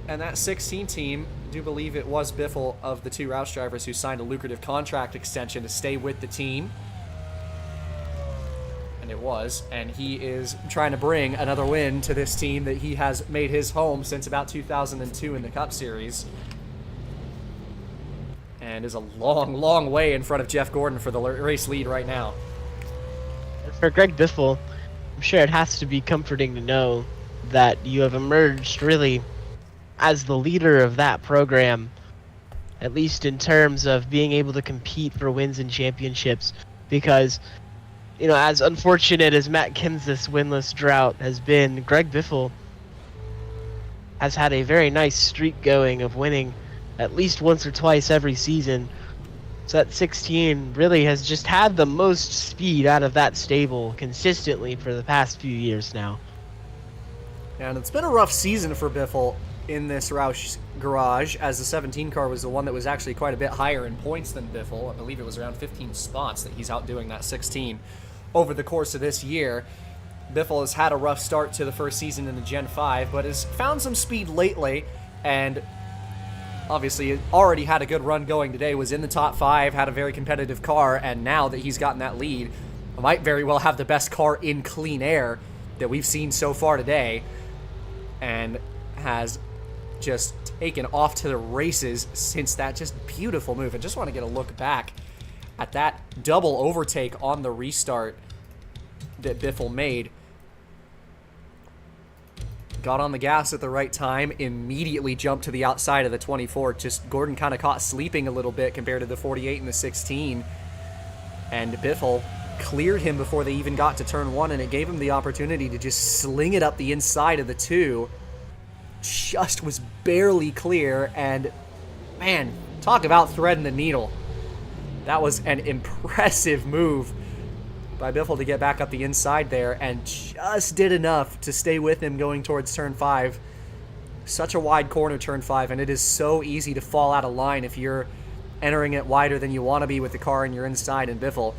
and that 16 team, I do believe it was Biffle of the 2 Roush drivers who signed a lucrative contract extension to stay with the team. And it was. And he is trying to bring another win to this team that he has made his home since about 2002 in the Cup Series. And is a long, long way in front of Jeff Gordon for the race lead right now. For Greg Biffle, I'm sure it has to be comforting to know that you have emerged really as the leader of that program, at least in terms of being able to compete for wins and championships. Because, you know, as unfortunate as Matt Kenseth's winless drought has been, Greg Biffle has had a very nice streak going of winning at least once or twice every season. So that 16 really has just had the most speed out of that stable consistently for the past few years now. And it's been a rough season for Biffle in this Roush garage, as the 17 car was the one that was actually quite a bit higher in points than Biffle. I believe it was around 15 spots that he's outdoing that 16 over the course of this year. Biffle has had a rough start to the first season in the Gen 5, but has found some speed lately, and obviously already had a good run going today, was in the top 5, had a very competitive car, and now that he's gotten that lead, might very well have the best car in clean air that we've seen so far today, and has just taken off to the races since that just beautiful move. I just want to get a look back at that double overtake on the restart that Biffle made. Got on the gas at the right time, immediately jumped to the outside of the 24. Just Gordon kind of caught sleeping a little bit compared to the 48 and the 16. And Biffle cleared him before they even got to turn 1, and it gave him the opportunity to just sling it up the inside of the 2. Just was barely clear, and man, talk about threading the needle. That was an impressive move by Biffle to get back up the inside there, and just did enough to stay with him going towards turn 5. Such a wide corner, turn 5, and it is so easy to fall out of line if you're entering it wider than you want to be with the car and you're inside, and Biffle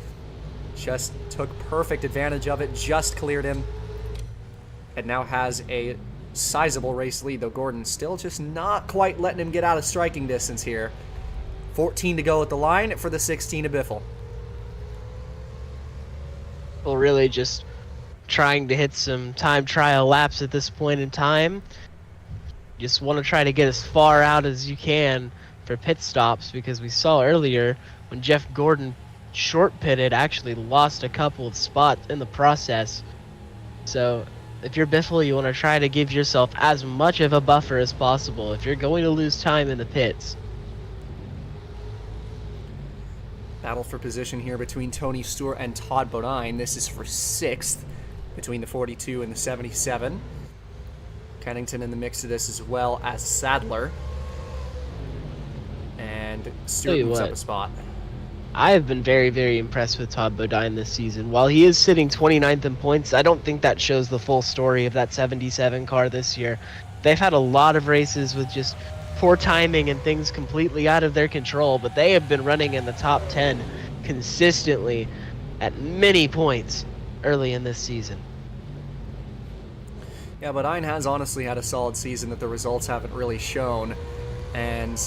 just took perfect advantage of it, just cleared him, and now has a sizable race lead, though Gordon still just not quite letting him get out of striking distance here. 14 to go at the line for the 16 of Biffle. Well, really just trying to hit some time trial laps at this point in time. Just want to try to get as far out as you can for pit stops, because we saw earlier when Jeff Gordon short pitted, actually lost a couple of spots in the process. So if you're Biffle, you want to try to give yourself as much of a buffer as possible if you're going to lose time in the pits. Battle for position here between Tony Stewart and Todd Bodine. This is for 6th between the 42 and the 77. Kennington in the mix of this as well as Sadler. And Stewart moves up a spot. I have been very, very impressed with Todd Bodine this season. While he is sitting 29th in points, I don't think that shows the full story of that 77 car this year. They've had a lot of races with just poor timing and things completely out of their control, but they have been running in the top 10 consistently at many points early in this season. Yeah, Bodine has honestly had a solid season that the results haven't really shown. And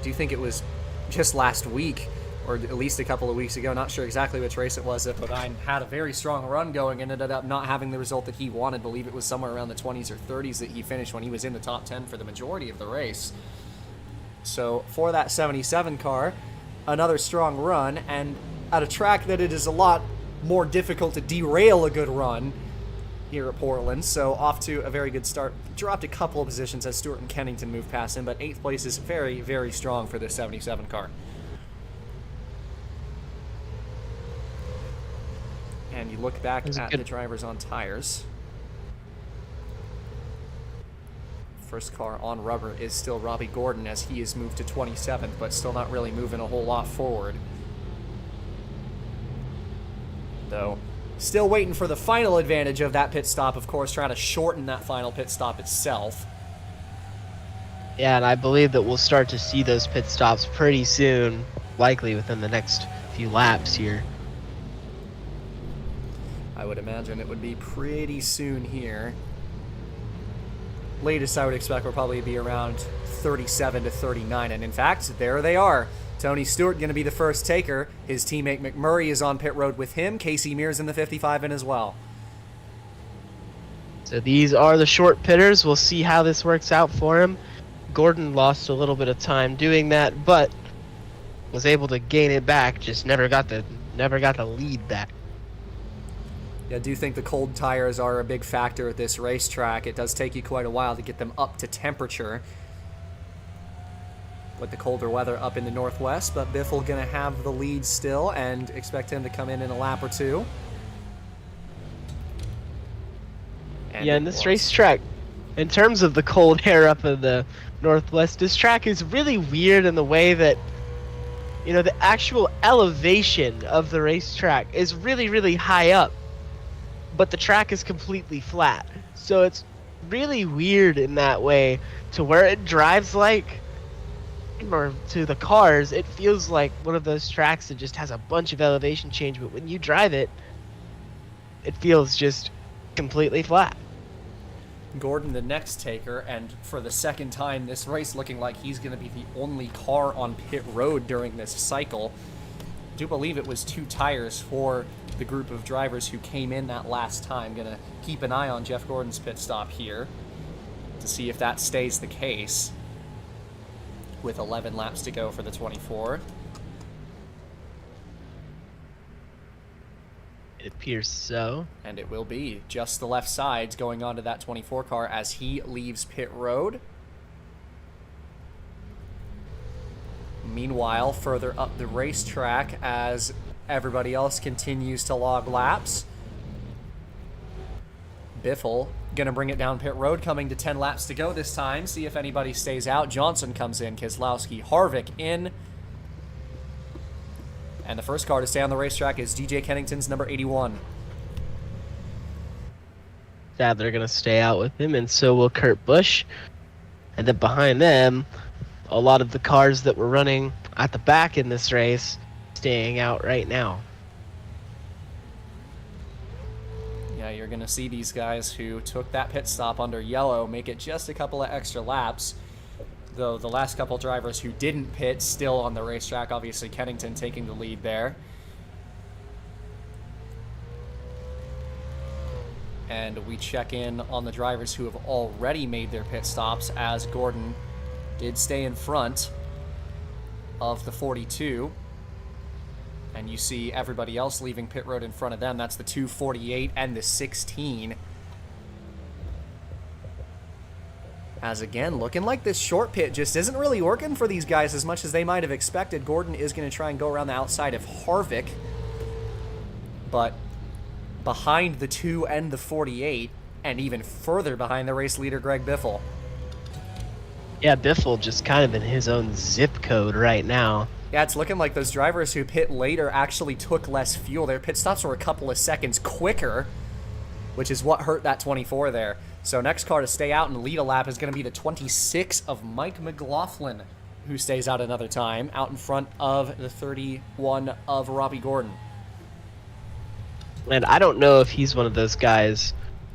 do you think it was just last week, or at least a couple of weeks ago, not sure exactly which race it was, that Bodine had a very strong run going and ended up not having the result that he wanted. I believe it was somewhere around the 20s or 30s that he finished when he was in the top 10 for the majority of the race. So for that 77 car, another strong run, and at a track that it is a lot more difficult to derail a good run here at Portland. So off to a very good start. Dropped a couple of positions as Stewart and Kennington moved past him, but 8th place is very, very strong for this 77 car. And you look back at the drivers on tires. First car on rubber is still Robbie Gordon, as he is moved to 27th, but still not really moving a whole lot forward. Though, still waiting for the final advantage of that pit stop, of course, trying to shorten that final pit stop itself. Yeah, and I believe that we'll start to see those pit stops pretty soon, likely within the next few laps here. I would imagine it would be pretty soon here. Latest I would expect will probably be around 37 to 39, and in fact, there they are. Tony Stewart going to be the first taker. His teammate McMurray is on pit road with him. Casey Mears in the 55 in as well. So these are the short pitters. We'll see how this works out for him. Gordon lost a little bit of time doing that, but was able to gain it back. Just never got the lead back. Yeah, I do think the cold tires are a big factor at this racetrack. It does take you quite a while to get them up to temperature with the colder weather up in the northwest, but Biffle going to have the lead still and expect him to come in a lap or two. And yeah, in this racetrack, in terms of the cold air up in the northwest, this track is really weird in the way that, you know, the actual elevation of the racetrack is really, really high up, but the track is completely flat. So it's really weird in that way, to where it drives like, or to the cars, it feels like one of those tracks that just has a bunch of elevation change, but when you drive it, it feels just completely flat. Gordon, the next taker, and for the second time this race, looking like he's going to be the only car on pit road during this cycle. I do believe it was 2 tires for the group of drivers who came in that last time. Going to keep an eye on Jeff Gordon's pit stop here to see if that stays the case, with 11 laps to go for the 24. It appears so. And it will be just the left sides going onto that 24 car as he leaves pit road. Meanwhile, further up the racetrack as everybody else continues to log laps, Biffle going to bring it down pit road, coming to 10 laps to go this time. See if anybody stays out. Johnson comes in, Keselowski, Harvick in. And the first car to stay on the racetrack is DJ Kennington's number 81. Sadler going to stay out with him, and so will Kurt Busch. And then behind them, a lot of the cars that were running at the back in this race staying out right now. Yeah, you're going to see these guys who took that pit stop under yellow make it just a couple of extra laps. Though the last couple drivers who didn't pit still on the racetrack, obviously Kennington taking the lead there. And we check in on the drivers who have already made their pit stops, as Gordon did stay in front of the 42. And you see everybody else leaving pit road in front of them. That's the 248 and the 16. As again, looking like this short pit just isn't really working for these guys as much as they might have expected. Gordon is going to try and go around the outside of Harvick. But behind the 2 and the 48, and even further behind the race leader, Greg Biffle. Yeah, Biffle just kind of in his own zip code right now. Yeah, it's looking like those drivers who pit later actually took less fuel. Their pit stops were a couple of seconds quicker, which is what hurt that 24 there. So next car to stay out and lead a lap is going to be the 26 of Mike McLaughlin, who stays out another time, out in front of the 31 of Robbie Gordon. And I don't know if he's one of those guys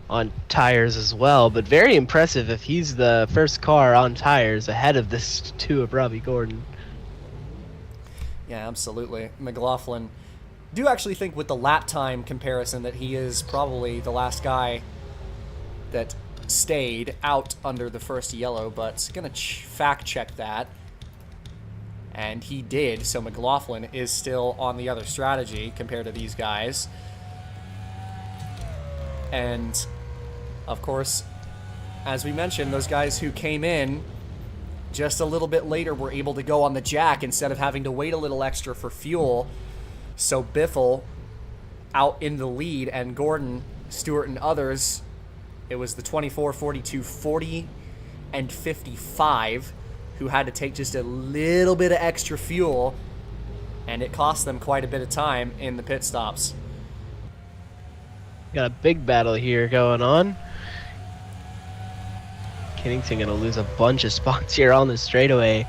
on tires as well, but very impressive if he's the first car on tires ahead of this 2 of Robbie Gordon. Yeah, absolutely. McLaughlin, do actually think with the lap time comparison that he is probably the last guy that stayed out under the first yellow, but gonna fact check that. And he did, so McLaughlin is still on the other strategy compared to these guys. And of course, as we mentioned, those guys who came in just a little bit later were able to go on the jack instead of having to wait a little extra for fuel. So Biffle out in the lead, and Gordon, Stewart, and others, it was the 24, 42, 40, and 55 who had to take just a little bit of extra fuel, and it cost them quite a bit of time in the pit stops. Got a big battle here going on. Kennington gonna lose a bunch of spots here on the straightaway.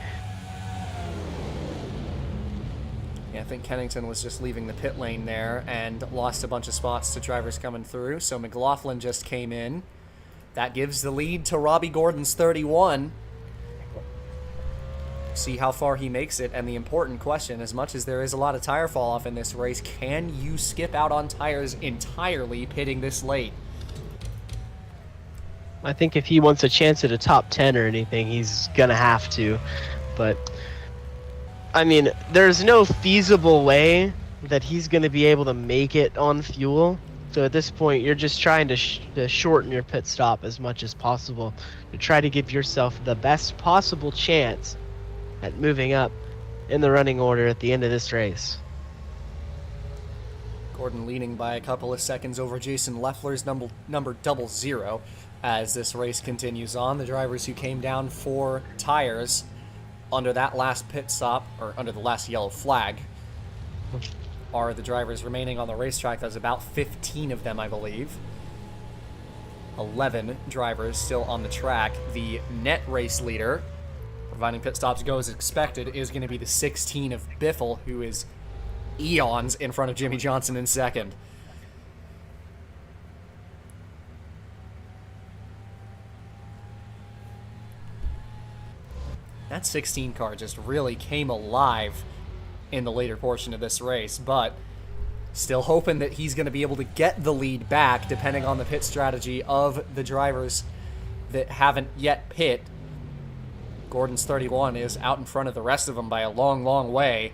Yeah, I think Kennington was just leaving the pit lane there and lost a bunch of spots to drivers coming through. So McLaughlin just came in. That gives the lead to Robbie Gordon's 31. See how far he makes it, and the important question, as much as there is a lot of tire fall off in this race, can you skip out on tires entirely pitting this late? I think if he wants a chance at a top 10 or anything, he's gonna have to. But I mean, there's no feasible way that he's gonna be able to make it on fuel. So at this point, you're just trying to shorten your pit stop as much as possible to try to give yourself the best possible chance at moving up in the running order at the end of this race. Gordon leading by a couple of seconds over Jason Leffler's number 00 as this race continues on. The drivers who came down for tires under that last pit stop, or under the last yellow flag, are the drivers remaining on the racetrack. There's about 15 of them, I believe. 11 drivers still on the track. The net race leader, providing pit stops go as expected, is going to be the 16 of Biffle, who is eons in front of Jimmy Johnson in second. That 16 car just really came alive in the later portion of this race, but still hoping that he's going to be able to get the lead back depending on the pit strategy of the drivers that haven't yet pit. Gordon's 31 is out in front of the rest of them by a long, long way,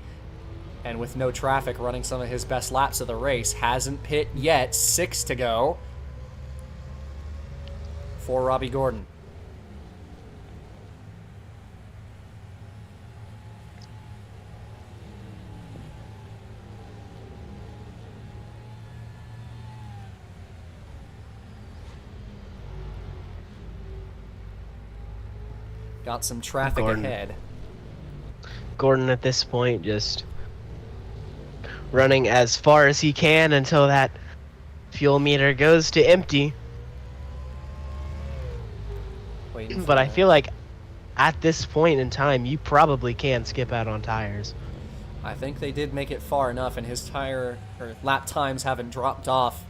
And with no traffic, running some of his best laps of the race. Hasn't pit yet. 6 to go for Robbie Gordon. Got some traffic ahead. Gordon at this point just running as far as he can until that fuel meter goes to empty. But I feel like at this point in time, you probably can skip out on tires. I think they did make it far enough, and his tire or lap times haven't dropped off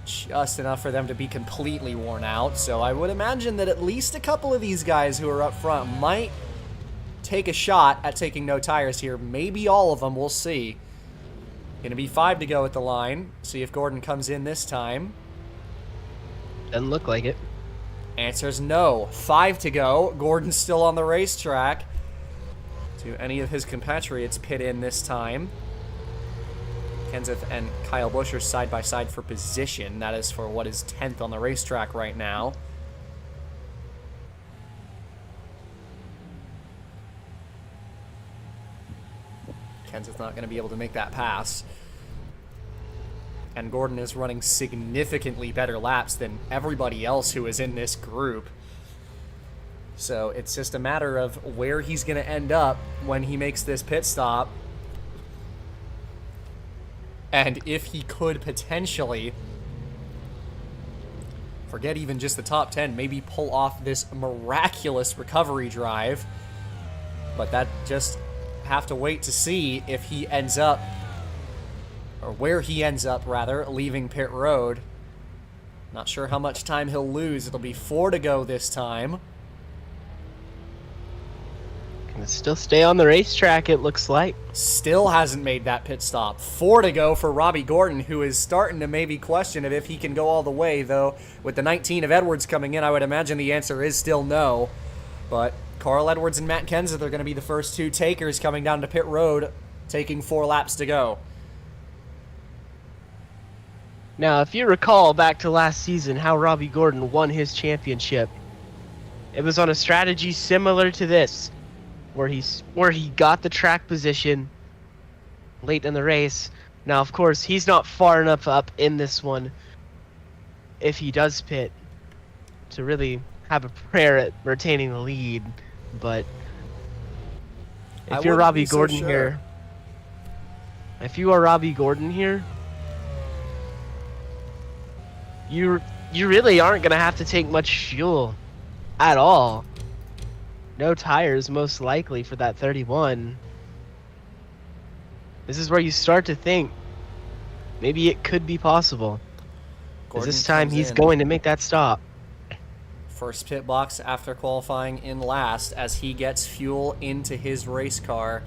just enough for them to be completely worn out. So I would imagine that at least a couple of these guys who are up front might take a shot at taking no tires here. Maybe all of them. We'll see. Gonna be 5 to go at the line. See if Gordon comes in this time. Doesn't look like it. Answer's no. 5 to go. Gordon's still on the racetrack. Do any of his compatriots pit in this time? Kenseth and Kyle Busch are side by side for position. That is for what is 10th on the racetrack right now. Kenseth's not going to be able to make that pass. And Gordon is running significantly better laps than everybody else who is in this group. So it's just a matter of where he's going to end up when he makes this pit stop. And if he could potentially, forget even just the top 10, maybe pull off this miraculous recovery drive. But that just have to wait to see if he ends up, or where he ends up rather, leaving pit road. Not sure how much time he'll lose. It'll be 4 to go this time. Can still stay on the racetrack, it looks like. Still hasn't made that pit stop. 4 to go for Robbie Gordon, who is starting to maybe question if he can go all the way, though. With the 19 of Edwards coming in, I would imagine the answer is still no. But Carl Edwards and Matt Kenseth are going to be the first two takers coming down to pit road, taking 4 laps to go. Now, if you recall back to last season how Robbie Gordon won his championship, it was on a strategy similar to this, where he got the track position late in the race. Now, of course, he's not far enough up in this one, if he does pit, to really have a prayer at retaining the lead. But if you're Robbie Gordon here, if you are Robbie Gordon here, you really aren't going to have to take much fuel at all. No tires, most likely, for that 31. This is where you start to think maybe it could be possible. Because this time he's going to make that stop. First pit box after qualifying in last as he gets fuel into his race car.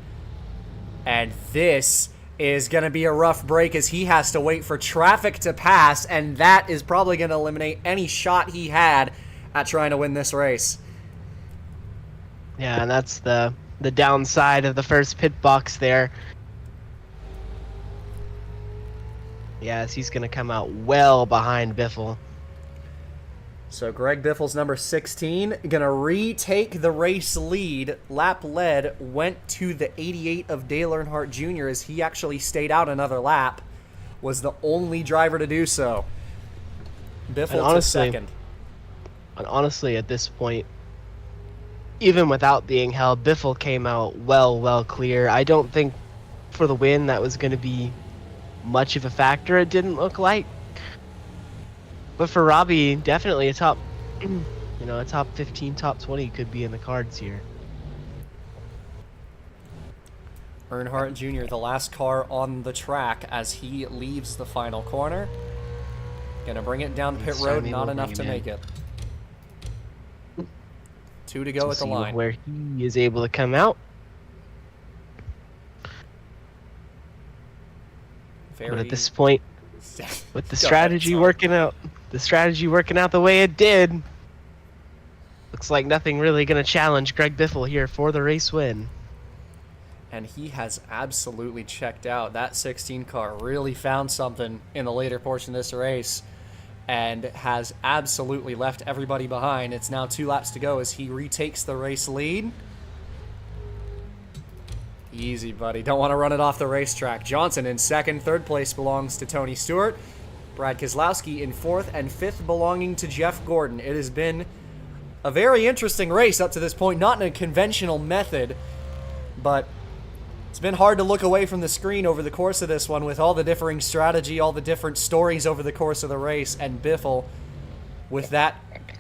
And this is going to be a rough break as he has to wait for traffic to pass, and that is probably going to eliminate any shot he had at trying to win this race. Yeah, and that's the downside of the first pit box there. Yes, he's going to come out well behind Biffle. So Greg Biffle's number 16 going to retake the race lead. Lap lead went to the 88 of Dale Earnhardt Jr. as he actually stayed out another lap. Was the only driver to do so. Biffle to second. And honestly, at this point, even without being held, Biffle came out well clear. I don't think for the win that was going to be much of a factor, it didn't look like. But for Robbie, definitely a top, a top 15, top 20 could be in the cards here. Earnhardt Jr., the last car on the track as he leaves the final corner. Gonna bring it down pit road, not enough to make it. 2 to go at the line. Where he is able to come out. But at this point, with the strategy working out, the way it did, looks like nothing really going to challenge Greg Biffle here for the race win. And he has absolutely checked out. That 16 car really found something in the later portion of this race and has absolutely left everybody behind. It's now 2 laps to go as he retakes the race lead. Easy, buddy. Don't want to run it off the racetrack. Johnson in second. Third place belongs to Tony Stewart. Brad Keselowski in fourth, and fifth belonging to Jeff Gordon. It has been a very interesting race up to this point. Not in a conventional method, but it's been hard to look away from the screen over the course of this one with all the differing strategy, all the different stories over the course of the race, and Biffle, with that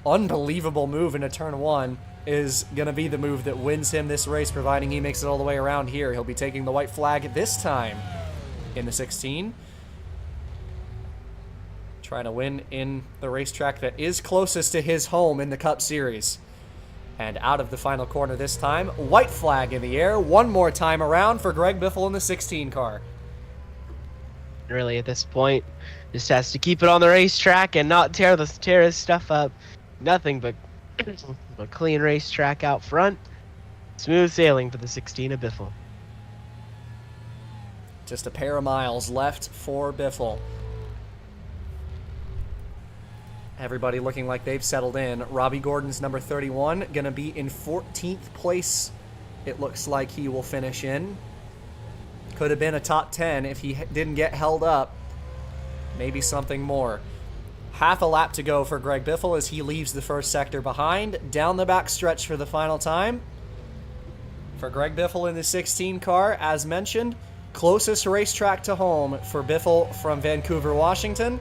unbelievable move into turn 1, is going to be the move that wins him this race, providing he makes it all the way around here. He'll be taking the white flag this time in the 16. Trying to win in the racetrack that is closest to his home in the Cup Series. And out of the final corner this time, white flag in the air, one more time around for Greg Biffle in the 16 car. Really, at this point, just has to keep it on the racetrack and not tear his stuff up. Nothing but a clean racetrack out front. Smooth sailing for the 16 of Biffle. Just a pair of miles left for Biffle. Everybody looking like they've settled in. Robbie Gordon's number 31, going to be in 14th place. It looks like he will finish in. Could have been a top 10 if he didn't get held up. Maybe something more. Half a lap to go for Greg Biffle as he leaves the first sector behind. Down the back stretch for the final time. For Greg Biffle in the 16 car, as mentioned, closest racetrack to home for Biffle from Vancouver, Washington.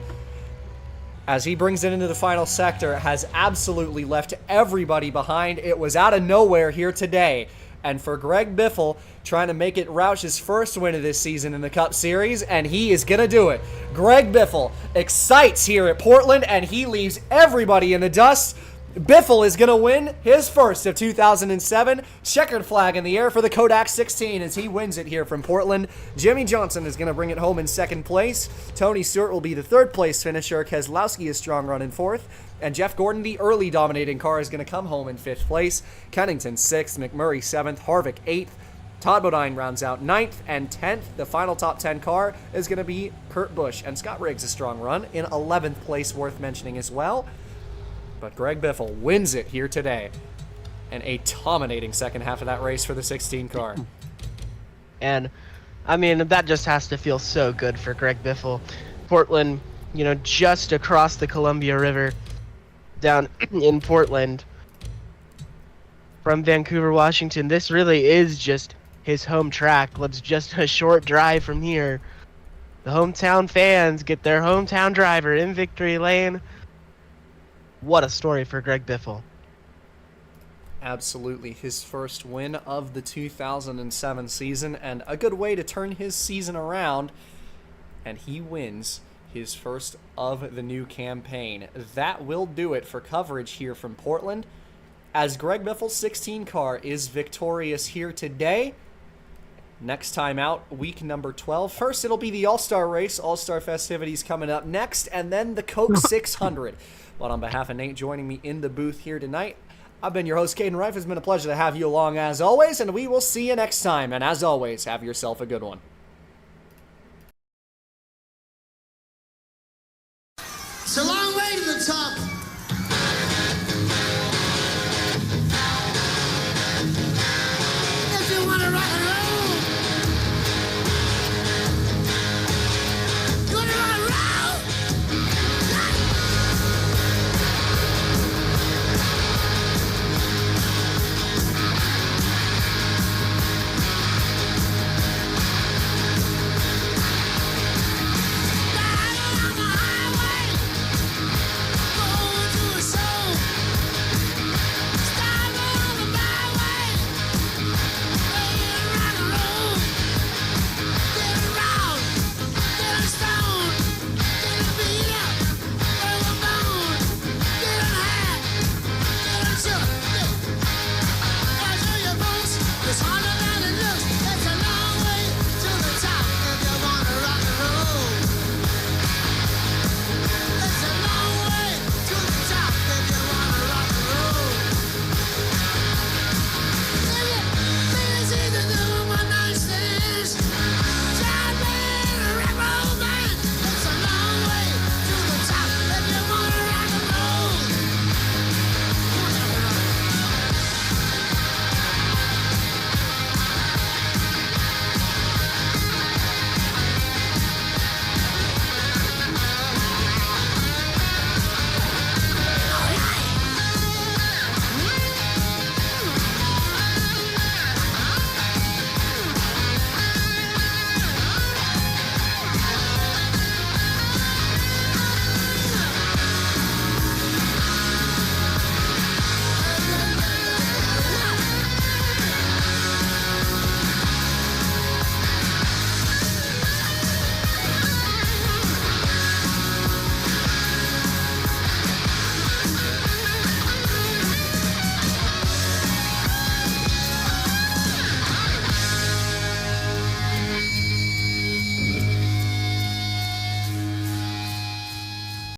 As he brings it into the final sector, has absolutely left everybody behind. It was out of nowhere here today. And for Greg Biffle, trying to make it Roush's first win of this season in the Cup Series, and he is going to do it. Greg Biffle excites here at Portland, and he leaves everybody in the dust. Biffle is going to win his first of 2007. Checkered flag in the air for the Kodak 16 as he wins it here from Portland. Jimmy Johnson is going to bring it home in second place. Tony Stewart will be the third place finisher. Keselowski is strong run in fourth. And Jeff Gordon, the early dominating car, is going to come home in fifth place. Kennington sixth, McMurray seventh, Harvick eighth. Todd Bodine rounds out 9th and 10th. The final top 10 car is going to be Kurt Busch. And Scott Riggs a strong run in 11th place, worth mentioning as well. But Greg Biffle wins it here today. And a dominating second half of that race for the 16 car. And, I mean, that just has to feel so good for Greg Biffle. Portland, you know, just across the Columbia River, down in Portland from Vancouver, Washington. This really is just his home track. It's just a short drive from here. The hometown fans get their hometown driver in victory lane. What a story for Greg Biffle. Absolutely. His first win of the 2007 season, and a good way to turn his season around. And he wins his first of the new campaign. That will do it for coverage here from Portland, as Greg Biffle's 16 car is victorious here today. Next time out, week number 12. First, it'll be the All-Star race. All-Star festivities coming up next, and then the Coke 600. But on behalf of Nate joining me in the booth here tonight, I've been your host, Caden Reif. It's been a pleasure to have you along as always, and we will see you next time. And as always, have yourself a good one. It's a long way to the top.